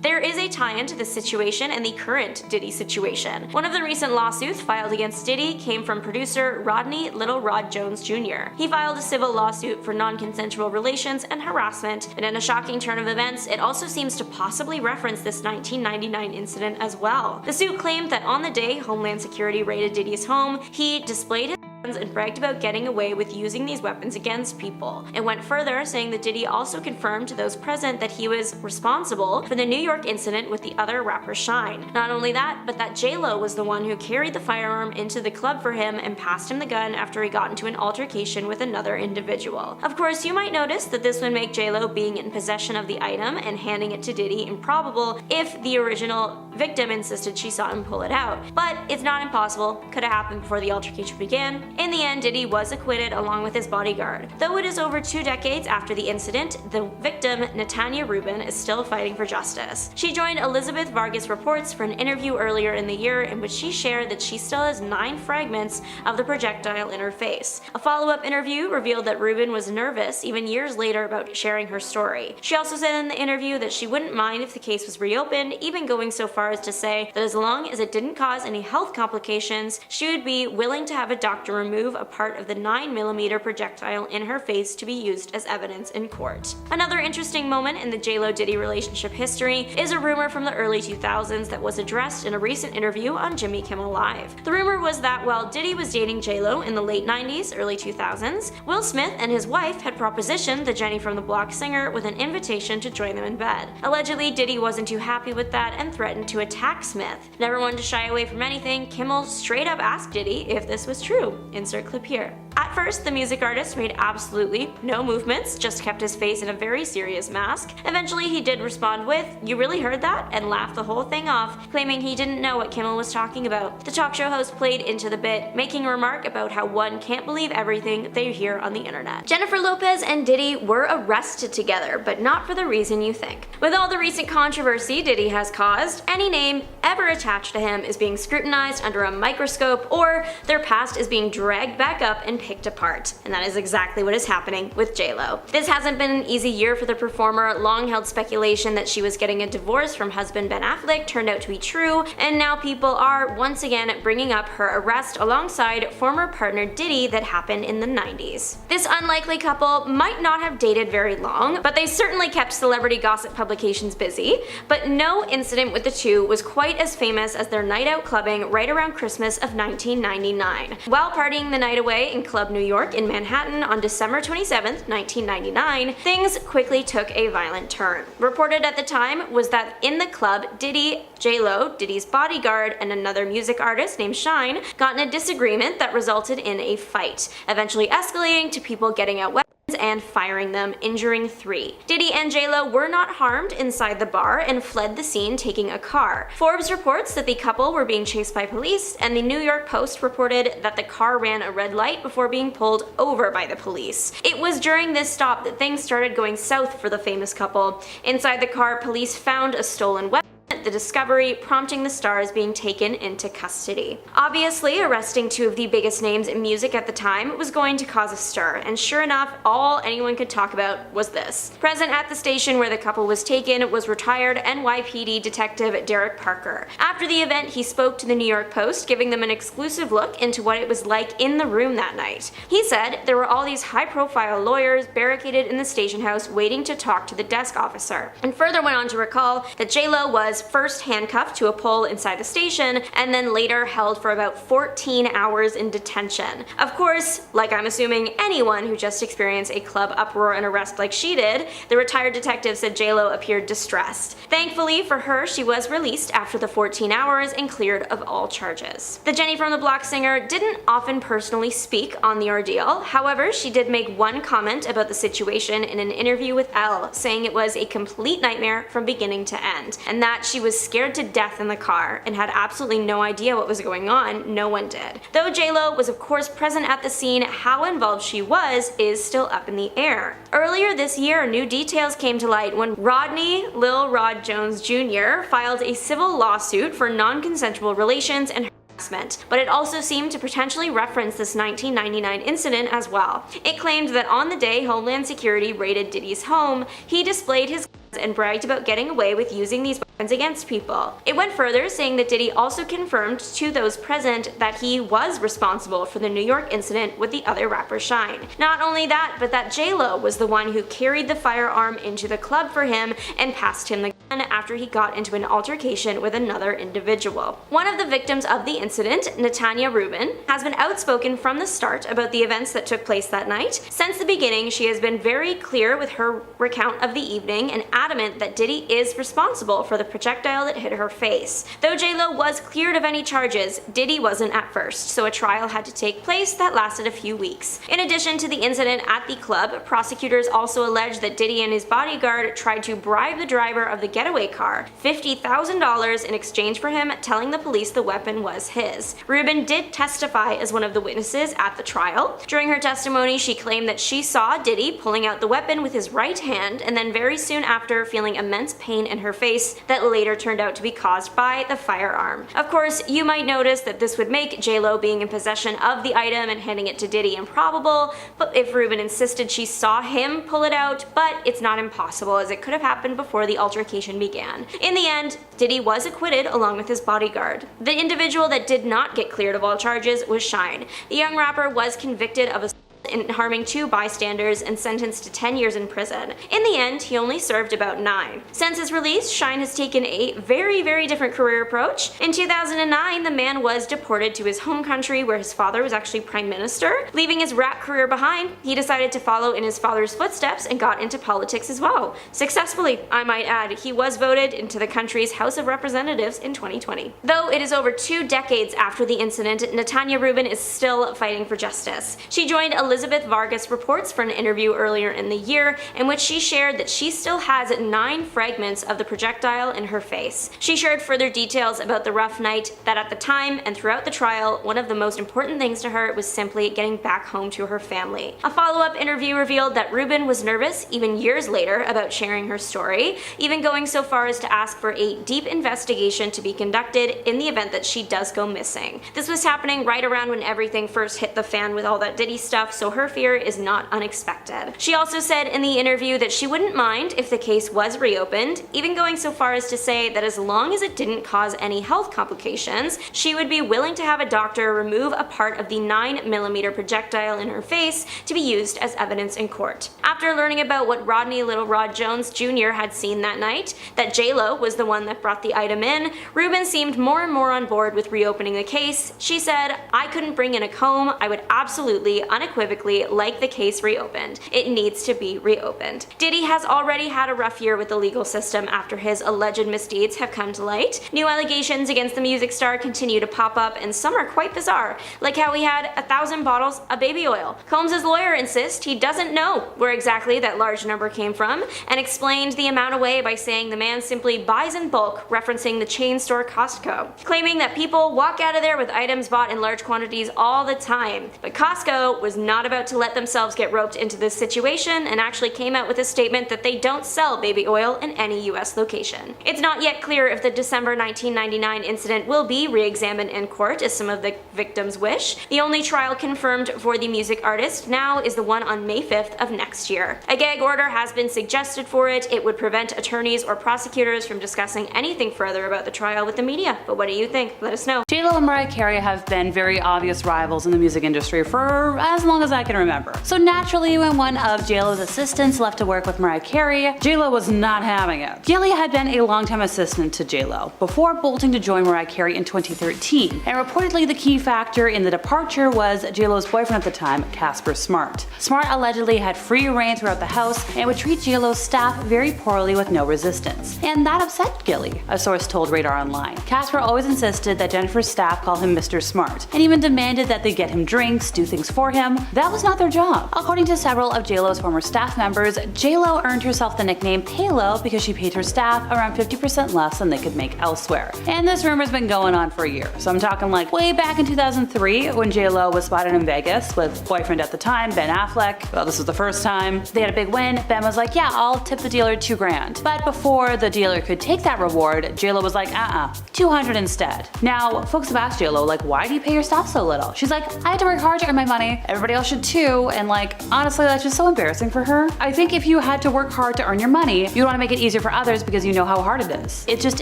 There is a tie-in to this situation and the current Diddy situation. One of the recent lawsuits filed against Diddy came from producer Rodney Little Rod Jones Jr. He filed a civil lawsuit for non-consensual relations and harassment, but in a shocking turn of events, it also seems to possibly reference this 1999 incident as well. The suit claimed that on the day Homeland Security raided Diddy's home, he displayed his and bragged about getting away with using these weapons against people. It went further, saying that Diddy also confirmed to those present that he was responsible for the New York incident with the other rapper Shine. Not only that, but that J.Lo was the one who carried the firearm into the club for him and passed him the gun after he got into an altercation with another individual. Of course, you might notice that this would make J.Lo being in possession of the item and handing it to Diddy improbable if the original victim insisted she saw him pull it out. But it's not impossible, could have happened before the altercation began. In the end, Diddy was acquitted along with his bodyguard. Though it is over 2 decades after the incident, the victim, Natanya Rubin, is still fighting for justice. She joined Elizabeth Vargas Reports for an interview earlier in the year in which she shared that she still has 9 fragments of the projectile in her face. A follow-up interview revealed that Rubin was nervous even years later about sharing her story. She also said in the interview that she wouldn't mind if the case was reopened, even going so far as to say that as long as it didn't cause any health complications, she would be willing to have a doctor remove a part of the 9mm projectile in her face to be used as evidence in court. Another interesting moment in the J.Lo Diddy relationship history is a rumor from the early 2000s that was addressed in a recent interview on Jimmy Kimmel Live. The rumor was that while Diddy was dating J.Lo in the late 90s, early 2000s, Will Smith and his wife had propositioned the Jenny from the Block singer with an invitation to join them in bed. Allegedly, Diddy wasn't too happy with that and threatened to attack Smith. Never one to shy away from anything, Kimmel straight up asked Diddy if this was true. Insert clip here. At first, the music artist made absolutely no movements, just kept his face in a very serious mask. Eventually, he did respond with, "You really heard that?" and laughed the whole thing off, claiming he didn't know what Kimmel was talking about. The talk show host played into the bit, making a remark about how one can't believe everything they hear on the internet. Jennifer Lopez and Diddy were arrested together, but not for the reason you think. With all the recent controversy Diddy has caused, any name ever attached to him is being scrutinized under a microscope, or their past is being dragged back up and picked apart. And that is exactly what is happening with J.Lo. This hasn't been an easy year for the performer. Long-held speculation that she was getting a divorce from husband Ben Affleck turned out to be true, and now people are once again bringing up her arrest alongside former partner Diddy that happened in the 90s. This unlikely couple might not have dated very long, but they certainly kept celebrity gossip publications busy. But no incident with the two was quite as famous as their night out clubbing right around Christmas of 1999. While partying the night away in Club New York in Manhattan on December 27th, 1999, things quickly took a violent turn. Reported at the time was that in the club, Diddy, J.Lo, Diddy's bodyguard, and another music artist named Shine got in a disagreement that resulted in a fight, eventually escalating to people getting out weapons and firing them, injuring 3. Diddy and J.Lo were not harmed inside the bar and fled the scene taking a car. Forbes reports that the couple were being chased by police, and the New York Post reported that the car ran a red light before being pulled over by the police. It was during this stop that things started going south for the famous couple. Inside the car, police found a stolen weapon, the discovery prompting the stars being taken into custody. Obviously, arresting 2 of the biggest names in music at the time was going to cause a stir, and sure enough, all anyone could talk about was this. Present at the station where the couple was taken was retired NYPD detective Derek Parker. After the event, he spoke to the New York Post, giving them an exclusive look into what it was like in the room that night. He said there were all these high-profile lawyers barricaded in the station house waiting to talk to the desk officer, and further went on to recall that J.Lo was first handcuffed to a pole inside the station and then later held for about 14 hours in detention. Of course, like I'm assuming anyone who just experienced a club uproar and arrest like she did, the retired detective said J.Lo appeared distressed. Thankfully for her, she was released after the 14 hours and cleared of all charges. The Jenny from the Block singer didn't often personally speak on the ordeal. However, she did make one comment about the situation in an interview with Elle, saying it was a complete nightmare from beginning to end, and that she was scared to death in the car and had absolutely no idea what was going on. No one did. Though J.Lo was of course present at the scene, how involved she was is still up in the air. Earlier this year, new details came to light when Rodney Lil Rod Jones Jr. filed a civil lawsuit for non-consensual relations and harassment, but it also seemed to potentially reference this 1999 incident as well. It claimed that on the day Homeland Security raided Diddy's home, he displayed his guns and bragged about getting away with using these weapons against people. It went further, saying that Diddy also confirmed to those present that he was responsible for the New York incident with the other rapper Shine. Not only that, but that J.Lo was the one who carried the firearm into the club for him and passed him the gun after he got into an altercation with another individual. One of the victims of the incident, Natanya Rubin, has been outspoken from the start about the events that took place that night. Since the beginning, she has been very clear with her recount of the evening and adamant that Diddy is responsible for the projectile that hit her face. Though J.Lo was cleared of any charges, Diddy wasn't at first, so a trial had to take place that lasted a few weeks. In addition to the incident at the club, prosecutors also alleged that Diddy and his bodyguard tried to bribe the driver of the getaway car $50,000 in exchange for him telling the police the weapon was his. Rubin did testify as one of the witnesses at the trial. During her testimony, she claimed that she saw Diddy pulling out the weapon with his right hand and then very soon after feeling immense pain in her face that later turned out to be caused by the firearm. Of course, you might notice that this would make J.Lo being in possession of the item and handing it to Diddy improbable, but if Rubin insisted she saw him pull it out, but it's not impossible as it could have happened before the altercation began. In the end, Diddy was acquitted along with his bodyguard. The individual that did not get cleared of all charges was Shine. The young rapper was convicted of in harming 2 bystanders and sentenced to 10 years in prison. In the end, he only served about 9. Since his release, Shine has taken a very different career approach. In 2009, the man was deported to his home country where his father was actually prime minister. Leaving his rap career behind, he decided to follow in his father's footsteps and got into politics as well. Successfully, I might add. He was voted into the country's House of Representatives in 2020. Though it is over 2 decades after the incident, Natanya Rubin is still fighting for justice. She joined Elizabeth Vargas Reports for an interview earlier in the year in which she shared that she still has 9 fragments of the projectile in her face. She shared further details about the rough night, that at the time and throughout the trial, one of the most important things to her was simply getting back home to her family. A follow-up interview revealed that Rubin was nervous even years later about sharing her story, even going so far as to ask for a deep investigation to be conducted in the event that she does go missing. This was happening right around when everything first hit the fan with all that Diddy stuff, so her fear is not unexpected. She also said in the interview that she wouldn't mind if the case was reopened, even going so far as to say that as long as it didn't cause any health complications, she would be willing to have a doctor remove a part of the 9mm projectile in her face to be used as evidence in court. After learning about what Rodney Little Rod Jones Jr. had seen that night, that J.Lo was the one that brought the item in, Rubin seemed more and more on board with reopening the case. She said, "I couldn't bring in a comb. I would absolutely, unequivocally like the case reopened. It needs to be reopened." Diddy has already had a rough year with the legal system after his alleged misdeeds have come to light. New allegations against the music star continue to pop up, and some are quite bizarre, like how he had 1,000 bottles of baby oil. Combs' lawyer insists he doesn't know where exactly that large number came from, and explained the amount away by saying the man simply buys in bulk, referencing the chain store Costco, claiming that people walk out of there with items bought in large quantities all the time. But Costco was not about to let themselves get roped into this situation and actually came out with a statement that they don't sell baby oil in any US location. It's not yet clear if the December 1999 incident will be re-examined in court as some of the victims wish. The only trial confirmed for the music artist now is the one on May 5th of next year. A gag order has been suggested for it. It would prevent attorneys or prosecutors from discussing anything further about the trial with the media. But what do you think? Let us know. J.Lo and Mariah Carey have been very obvious rivals in the music industry for as long as I can remember. So naturally, when one of J.Lo's assistants left to work with Mariah Carey, J.Lo was not having it. J.Lo had been a longtime assistant to J.Lo before bolting to join Mariah Carey in 2013, and reportedly the key factor in the departure was J.Lo's boyfriend at the time, Casper Smart. Smart allegedly had free reign throughout the house and would treat J.Lo's staff very poorly with no resistance. And that upset Gilly, a source told Radar Online. Casper always insisted that Jennifer's staff call him Mr. Smart, and even demanded that they get him drinks, do things for him. That was not their job. According to several of J.Lo's former staff members, J.Lo earned herself the nickname Paylo because she paid her staff around 50% less than they could make elsewhere. And this rumor's been going on for a year, so I'm talking like way back in 2003 when J.Lo was spotted in Vegas with boyfriend at the time, Ben Affleck. Well, this was the first time. time they had a big win, Ben was like, yeah, I'll tip the dealer $2,000. But before the dealer could take that reward, J.Lo was like, $200 instead. Now, folks have asked J.Lo, like, why do you pay your staff so little? She's like, I had to work hard to earn my money. Everybody else should too. And like, honestly, that's just so embarrassing for her. I think if you had to work hard to earn your money, you'd want to make it easier for others because you know how hard it is. It's just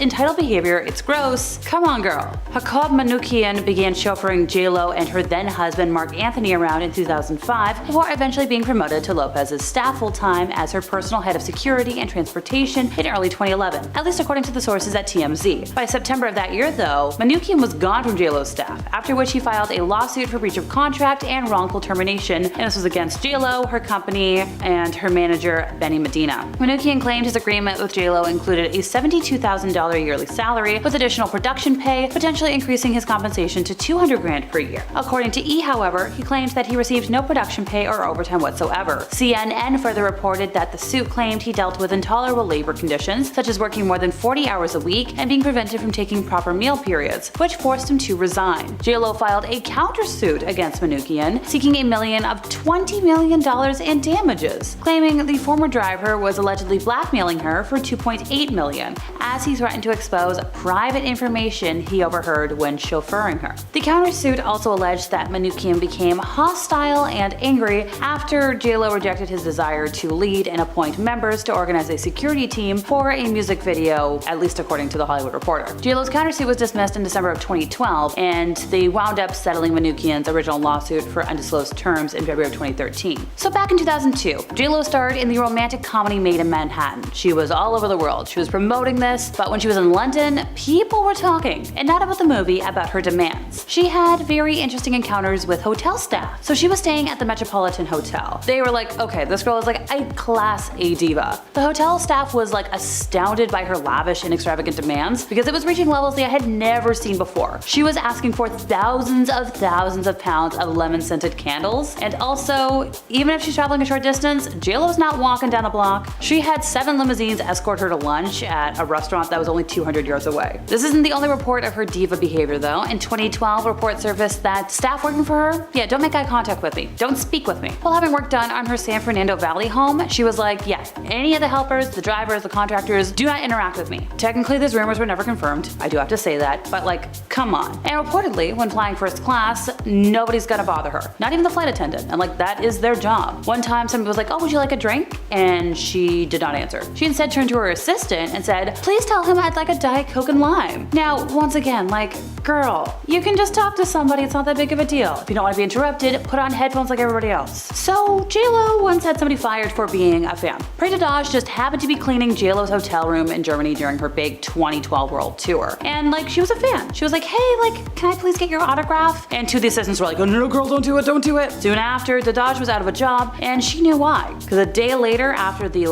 entitled behavior. It's gross. Come on, girl. Jacob Manoukian began chauffeuring J.Lo and her then husband Mark Anthony around in 2005 before eventually being promoted to Lopez's staff full-time as her personal head of security and transportation in early 2011, at least according to the sources at TMZ. By September of that year, though, Manoukian was gone from J.Lo's staff, after which he filed a lawsuit for breach of contract and wrongful termination, and this was against J.Lo, her company, and her manager, Benny Medina. Manoukian claimed his agreement with J.Lo included a $72,000 yearly salary with additional production pay, potentially increasing his compensation to $200,000 per year. According to E, however, he claimed that he received no production pay or overtime whatsoever. CNN further reported that the suit claimed he dealt with intolerable labor conditions, such as working more than 40 hours a week and being prevented from taking proper meal periods, which forced him to resign. J.Lo filed a countersuit against Manoukian, seeking $20 million in damages, claiming the former driver was allegedly blackmailing her for $2.8 million, as he threatened to expose private information he overheard when chauffeuring her. The countersuit also alleged that Manoukian became hostile and angry after J.Lo rejected his desire to lead and appoint members to organize a security team for a music video, at least according to The Hollywood Reporter. J.Lo's countersuit was dismissed in December of 2012, and they wound up settling Manoukian's original lawsuit for undisclosed terms in February of 2013. So back in 2002, J.Lo starred in the romantic comedy Made in Manhattan. She was all over the world. She was promoting this, but when she was in London, people were talking, and not about the movie, about her demands. She had very interesting encounters with hotel staff. So she was staying at the Metropolitan Hotel. They were like, okay, this girl is like a class A diva. The hotel staff was like astounded by her lavish and extravagant demands because it was reaching levels they had never seen before. She was asking for thousands of pounds of lemon-scented candles, and also, even if she's traveling a short distance, J.Lo's not walking down the block. She had 7 limousines escort her to lunch at a restaurant that was only 200 yards away. This isn't the only report of her diva behavior though. In 2012, reports surfaced that staff working for her, don't make eye contact with me, don't speak with me. While having work done on her San Fernando Valley home, she was like, any of the helpers, the drivers, the contractors, do not interact with me. Technically, these rumors were never confirmed, I do have to say that, but like, come on. And reportedly, when flying first class, nobody's gonna bother her, not even the flight attendant, and like, that is their job. One time, somebody was like, oh, would you like a drink? And she did not answer. She instead turned to her assistant and said, please tell him I'd like a Diet Coke and lime. Now, once again, like, girl, you can just talk to somebody, it's not that big of a deal. If you don't want to be interrupted, put on headphones like everybody else. So, J.Lo once had somebody fired for being a fan. Preta Daj just happened to be cleaning J.Lo's hotel room in Germany during her big 2012 world tour. And like, she was a fan. She was like, hey, like, can I please get your autograph? And 2 of the assistants were like, oh no, girl, don't do it, don't do it. Soon after, Daj was out of a job, and she knew why. Because a day later, after the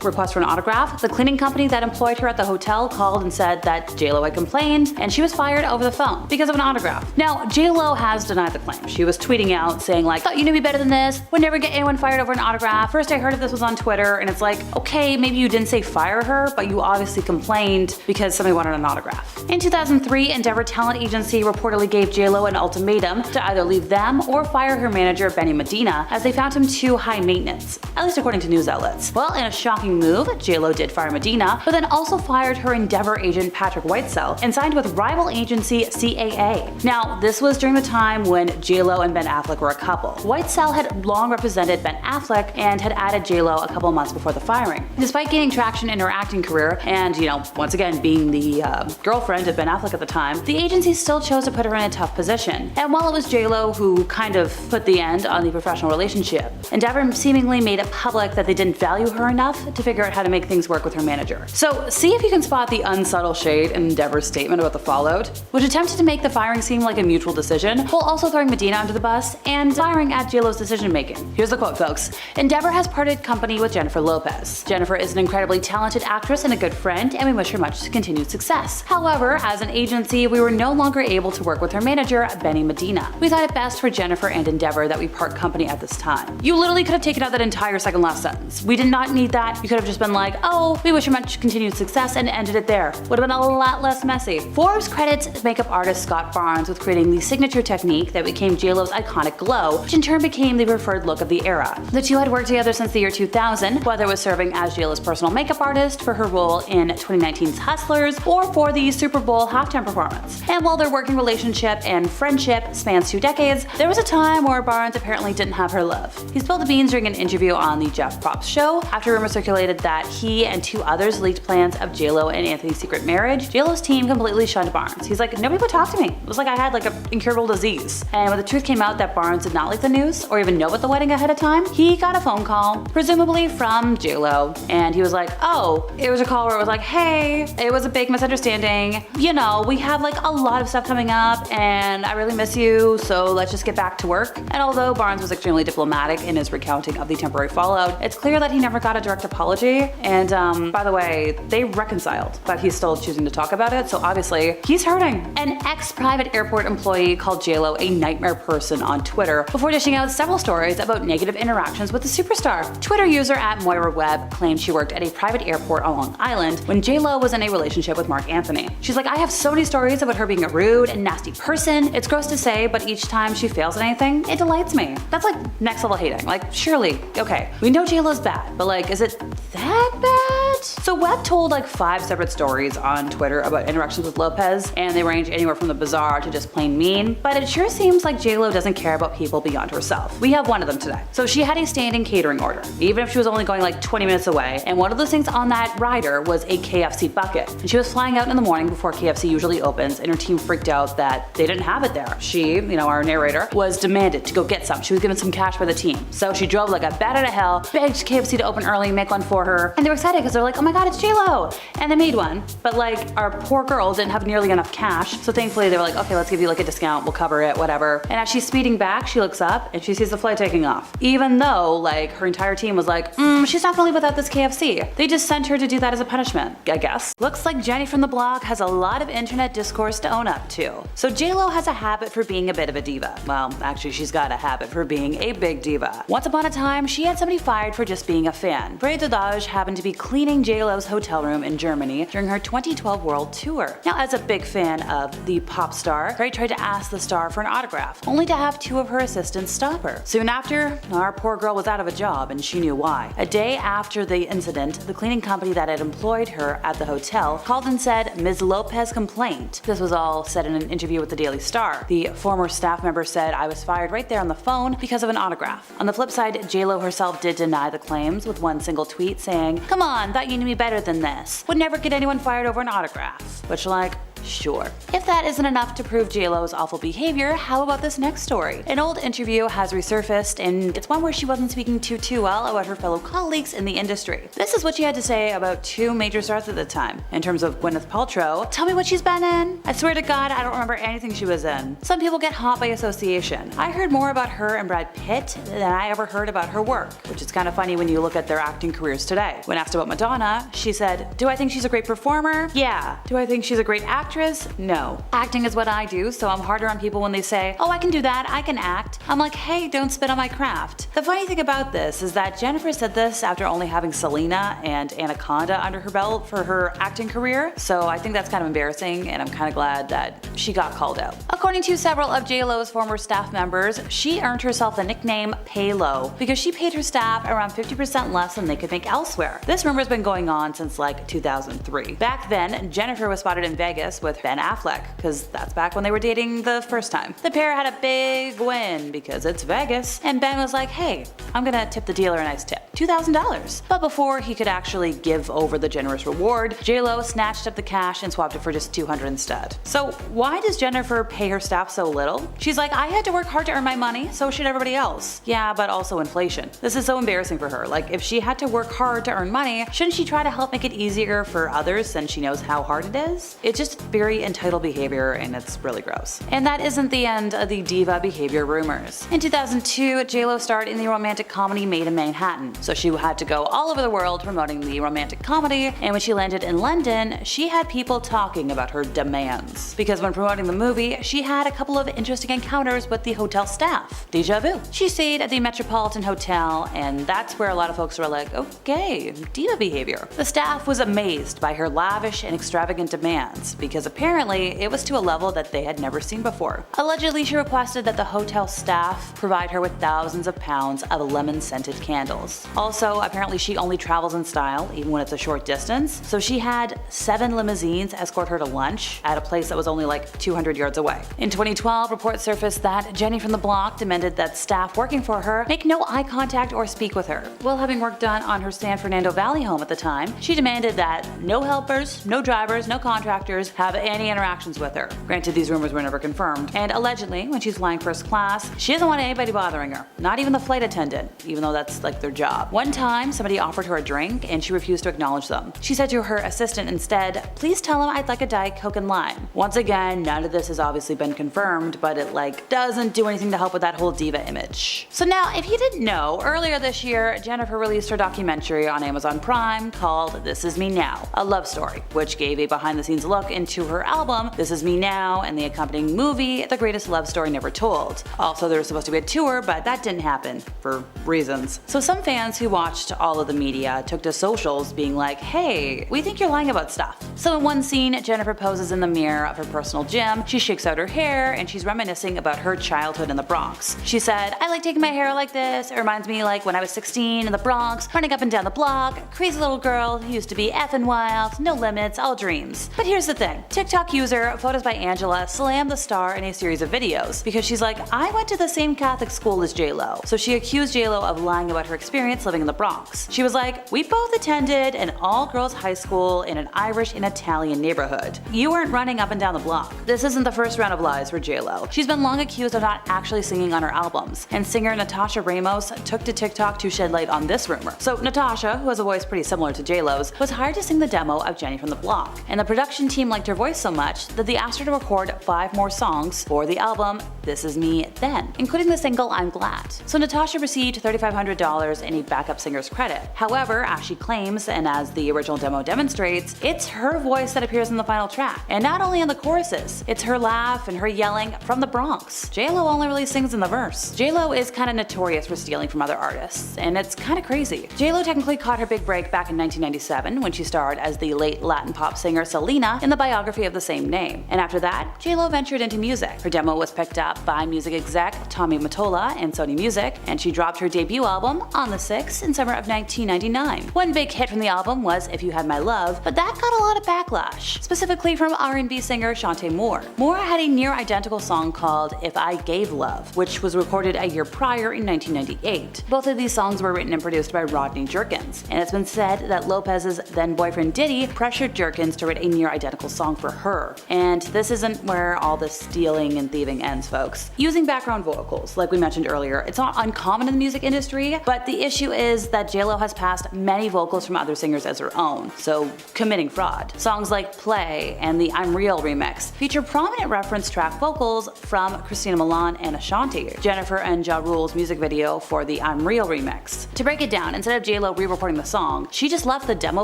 request for an autograph, the cleaning company that employed her at the hotel called and said that J.Lo had complained, and she was fired over the phone because of an autograph. Now, J.Lo has denied the claim. She was tweeting out saying like, thought you knew me better than this, would never get anyone fired over an autograph. First I heard of this was on Twitter, and it's like, okay, maybe you didn't say fire her, but you obviously complained because somebody wanted an autograph. In 2003, Endeavor Talent Agency reportedly gave J.Lo an ultimatum to either leave them or fire her manager Benny Medina, as they found him too high maintenance, at least according to news outlets. Well, in a shocking move, J.Lo did fire Medina, but then also fired her Endeavor agent Patrick Whitesell and signed with rival agency CAA. Now, this was during the time when J.Lo and Ben Affleck were a couple. Whitesell had long represented Ben Affleck and had added J.Lo a couple months before the firing. Despite gaining traction in her acting career and, once again being the girlfriend of Ben Affleck at the time, the agency still chose to put her in a tough position. And while it was J.Lo who kind of put the end on the professional relationship, Endeavor seemingly made it public that they didn't value her enough to figure out how to make things work with her manager. So see if you can spot the unsubtle shade in Endeavor's statement about the fallout, which attempted to make the firing seem like a mutual decision, while also throwing Medina under the bus and firing at J.Lo's decision making. Here's the quote, folks. Endeavor has parted company with Jennifer Lopez. Jennifer is an incredibly talented actress and a good friend, and we wish her much continued success. However, as an agency, we were no longer able to work with her manager, Benny Medina. We thought it best for Jennifer and Endeavor that we part company at this time. You literally could have taken out that entire second last sentence. We did not need that. You could have just been like, oh, we wish her much continued success, and ended it there. Would have been a lot less messy. Forbes credits makeup artist Scott Barnes with creating the signature technique that became J.Lo's iconic glow, which in turn became the preferred look of the era. The two had worked together since the year 2000, whether it was serving as J.Lo's personal makeup artist for her role in 2019's Hustlers or for the Super Bowl halftime performance. And while their working relationship and friendship spans 2 decades, there was a time where Barnes apparently didn't have her love. He spilled the beans during an interview on the Jeff Probst show after rumors circulated that he and 2 others leaked plans of J.Lo and Anthony's secret marriage. J.Lo's team completely shunned Barnes. He's like, nobody would talk to me. It was like I had like an incurable disease. And when the truth came out that Barnes did not leak the news or even know about the wedding ahead of time, he got a phone call, presumably from J.Lo, and he was like, oh, it was a call where it was like, hey, it was a big misunderstanding. You know, we have like a lot of stuff coming up and I really miss you, so let's just get back to work. And although Barnes was extremely diplomatic in his recounting of the temporary fallout, it's clear that he never got a direct apology. And by the way, they reconciled, but he's still choosing to talk about it, so obviously he's hurting. An ex-private airport employee called J.Lo a nightmare person on Twitter before dishing out several stories about negative interactions with the superstar. Twitter user @MoiraWebb claimed she worked at a private airport on Long Island when J.Lo was in a relationship with Mark Anthony. She's like, I have so many stories about her being a rude and nasty person. It's gross to say, but each time she fails at anything, it delights me. That's like next level hating. Like, surely, okay, we know J.Lo's bad, but like, is it that bad? So Webb told like 5 separate stories on Twitter about interactions with Lopez, and they range anywhere from the bizarre to just plain mean, but it sure seems like J.Lo doesn't care about people beyond herself. We have one of them today. So she had a standing catering order, even if she was only going like 20 minutes away, and one of those things on that rider was a KFC bucket. And she was flying out in the morning before KFC usually opens, and her team freaked out that they didn't have it there. She, our narrator, was demanded to go get some. She was given some cash by the team. So she drove like a bat out of hell, begged KFC to open early, make one for her, and they were excited because they're like, oh my god, it's J.Lo! And they made one, but like our poor girl didn't have nearly enough cash, so thankfully they were like, okay, let's give you like a discount, we'll cover it, whatever. And as she's speeding back, she looks up and she sees the flight taking off. Even though like her entire team was like, she's not gonna leave without this KFC. They just sent her to do that as a punishment, I guess. Looks like Jenny from the blog has a lot of internet discourse to own up to. So J.Lo has a habit for being a bit of a diva. Well, actually she's got a habit for being a big diva. Once upon a time, she had somebody fired for just being a fan. Bray Dodage happened to be cleaning J.Lo's hotel room in Germany during her 2012 world tour. Now, as a big fan of the pop star, Carey tried to ask the star for an autograph, only to have 2 of her assistants stop her. Soon after, our poor girl was out of a job and she knew why. A day after the incident, the cleaning company that had employed her at the hotel called and said Ms. Lopez complained. This was all said in an interview with the Daily Star. The former staff member said, I was fired right there on the phone because of an autograph. On the flip side, J.Lo herself did deny the claims with one single tweet saying, come on, thought you knew me better than this. Would never get anyone fired over an autograph. Which like, sure. If that isn't enough to prove J.Lo's awful behavior, how about this next story? An old interview has resurfaced, and it's one where she wasn't speaking too well about her fellow colleagues in the industry. This is what she had to say about 2 major stars at the time. In terms of Gwyneth Paltrow, tell me what she's been in. I swear to God, I don't remember anything she was in. Some people get hot by association. I heard more about her and Brad Pitt than I ever heard about her work, which is kind of funny when you look at their acting careers today. When asked about Madonna, she said, do I think she's a great performer? Yeah. Do I think she's a great actress? No. Acting is what I do, so I'm harder on people when they say, oh, I can do that, I can act. I'm like, hey, don't spit on my craft. The funny thing about this is that Jennifer said this after only having Selena and Anaconda under her belt for her acting career, so I think that's kind of embarrassing, and I'm kind of glad that she got called out. According to several of J.Lo's former staff members, she earned herself the nickname Pay Low because she paid her staff around 50% less than they could make elsewhere. This rumor's been going on since like 2003. Back then, Jennifer was spotted in Vegas with Ben Affleck, because that's back when they were dating the first time. The pair had a big win because it's Vegas, and Ben was like, hey, I'm gonna tip the dealer a nice tip, $2,000. But before he could actually give over the generous reward, J.Lo snatched up the cash and swapped it for just $200 instead. So why does Jennifer pay her staff so little? She's like, I had to work hard to earn my money, so should everybody else. Yeah, but also inflation. This is so embarrassing for her. Like, if she had to work hard to earn money, shouldn't she try to help make it easier for others since she knows how hard it is? It's just very entitled behavior, and it's really gross. And that isn't the end of the diva behavior rumors. In 2002, J.Lo starred in the romantic comedy Made in Manhattan, so she had to go all over the world promoting the romantic comedy, and when she landed in London, she had people talking about her demands. Because when promoting the movie, she had a couple of interesting encounters with the hotel staff. Deja vu. She stayed at the Metropolitan Hotel, and that's where a lot of folks were like, okay, diva behavior. The staff was amazed by her lavish and extravagant demands, because because apparently it was to a level that they had never seen before. Allegedly, she requested that the hotel staff provide her with thousands of pounds of lemon-scented candles. Also, apparently she only travels in style, even when it's a short distance, so she had 7 limousines escort her to lunch at a place that was only like 200 yards away. In 2012, reports surfaced that Jenny from the block demanded that staff working for her make no eye contact or speak with her. While having work done on her San Fernando Valley home at the time, she demanded that no helpers, no drivers, no contractors have any interactions with her. Granted, these rumors were never confirmed. And allegedly, when she's flying first class, she doesn't want anybody bothering her, not even the flight attendant, even though that's like their job. One time, somebody offered her a drink and she refused to acknowledge them. She said to her assistant instead, "Please tell him I'd like a Diet Coke and lime." Once again, none of this has obviously been confirmed, but it like doesn't do anything to help with that whole diva image. So now, if you didn't know, earlier this year, Jennifer released her documentary on Amazon Prime called This Is Me Now, a love story, which gave a behind-the-scenes look into her album This Is Me Now and the accompanying movie The Greatest Love Story Never Told. Also, there was supposed to be a tour, but that didn't happen for reasons. So some fans who watched all of the media took to socials being like, "Hey, we think you're lying about stuff." So in one scene, Jennifer poses in the mirror of her personal gym, she shakes out her hair, and she's reminiscing about her childhood in the Bronx. She said, "I like taking my hair like this. It reminds me like when I was 16 in the Bronx, running up and down the block, crazy little girl who used to be effing wild, no limits, all dreams." But here's the thing. TikTok user Photos by Angela slammed the star in a series of videos because she's like, "I went to the same Catholic school as J.Lo." So she accused J.Lo of lying about her experience living in the Bronx. She was like, "We both attended an all-girls high school in an Irish and Italian neighborhood. You weren't running up and down the block." This isn't the first round of lies for J.Lo. She's been long accused of not actually singing on her albums, and singer Natasha Ramos took to TikTok to shed light on this rumor. So Natasha, who has a voice pretty similar to J.Lo's, was hired to sing the demo of Jenny from the Block, and the production team liked her voice so much that they asked her to record 5 more songs for the album This Is Me Then, including the single I'm Glad. So Natasha received $3,500 in a backup singer's credit. However, as she claims, and as the original demo demonstrates, it's her voice that appears in the final track. And not only in the choruses, it's her laugh and her yelling from the Bronx. J.Lo only really sings in the verse. J.Lo is kinda notorious for stealing from other artists, and it's kinda crazy. J.Lo technically caught her big break back in 1997 when she starred as the late Latin pop singer Selena in the biography of the same name. And after that, J.Lo ventured into music. Her demo was picked up by music exec Tommy Mottola and Sony Music, and she dropped her debut album On the 6th in summer of 1999. One big hit from the album was If You Had My Love, but that got a lot of backlash, specifically from R&B singer Shantae Moore. Moore had a near-identical song called If I Gave Love, which was recorded a year prior in 1998. Both of these songs were written and produced by Rodney Jerkins, and it's been said that Lopez's then-boyfriend Diddy pressured Jerkins to write a near-identical song for her. And this isn't where all the stealing and thieving ends, folks. Using background vocals, like we mentioned earlier, it's not uncommon in the music industry, but the issue is that J.Lo has passed many vocals from other singers as her own, so committing fraud. Songs like Play and the I'm Real remix feature prominent reference track vocals from Christina Milian and Ashanti, Jennifer and Ja Rule's music video for the I'm Real remix. To break it down, instead of J.Lo re-recording the song, she just left the demo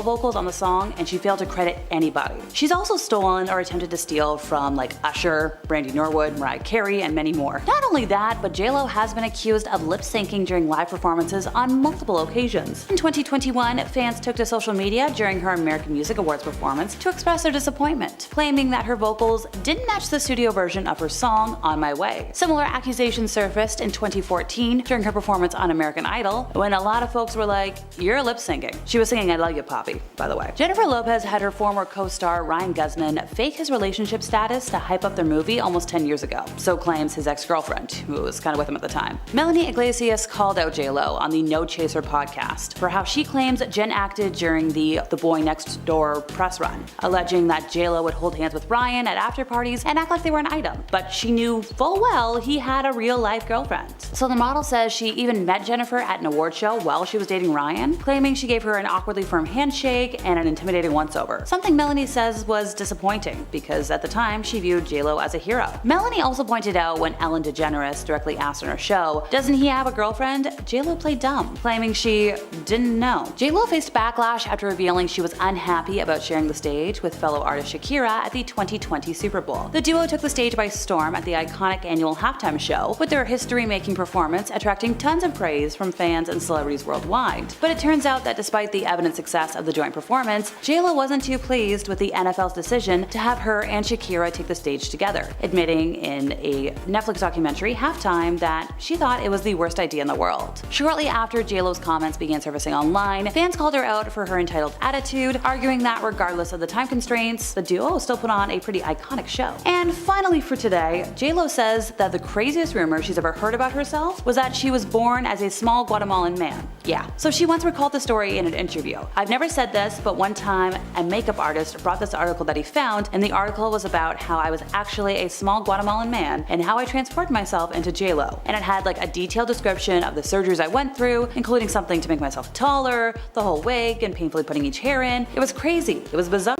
vocals on the song and she failed to credit anybody. She's also stolen or attempted to steal from like Usher, Brandy Norwood, Mariah Carey, and many more. Not only that, but J.Lo has been accused of lip-syncing during live performances on multiple occasions. In 2021, fans took to social media during her American Music Awards performance to express their disappointment, claiming that her vocals didn't match the studio version of her song On My Way. Similar accusations surfaced in 2014 during her performance on American Idol, when a lot of folks were like, "You're lip-syncing." She was singing I Love You, Poppy, by the way. Jennifer Lopez had her former co-star Ryan Guzman fake his relationship status to hype up their movie almost 10 years ago, so claims his ex-girlfriend, who was kind of with him at the time. Melanie Iglesias called out J.Lo on the No Chaser podcast for how she claims Jen acted during the Boy Next Door press run, alleging that J.Lo would hold hands with Ryan at after parties and act like they were an item, but she knew full well he had a real-life girlfriend. So the model says she even met Jennifer at an award show while she was dating Ryan, claiming she gave her an awkwardly firm handshake and an intimidating once-over. Something Melanie says was disappointing, because at the time she viewed J.Lo as a hero. Melanie also pointed out when Ellen DeGeneres directly asked on her show, "Doesn't he have a girlfriend?" J.Lo played dumb, claiming she didn't know. J.Lo faced backlash after revealing she was unhappy about sharing the stage with fellow artist Shakira at the 2020 Super Bowl. The duo took the stage by storm at the iconic annual halftime show, with their history-making performance attracting tons of praise from fans and celebrities worldwide. But it turns out that despite the evident success of the joint performance, J.Lo wasn't too pleased with the NFL's decision decision to have her and Shakira take the stage together, admitting in a Netflix documentary, Halftime, that she thought it was the worst idea in the world. Shortly after J.Lo's comments began surfacing online, fans called her out for her entitled attitude, arguing that regardless of the time constraints, the duo still put on a pretty iconic show. And finally for today, J.Lo says that the craziest rumor she's ever heard about herself was that she was born as a small Guatemalan man. Yeah, so she once recalled the story in an interview. I've never said this, but one time a makeup artist brought this article that he found, and the article was about how I was actually a small Guatemalan man and how I transformed myself into J.Lo. And it had like a detailed description of the surgeries I went through, including something to make myself taller, the whole wig, and painfully putting each hair in. It was crazy. It was bizarre.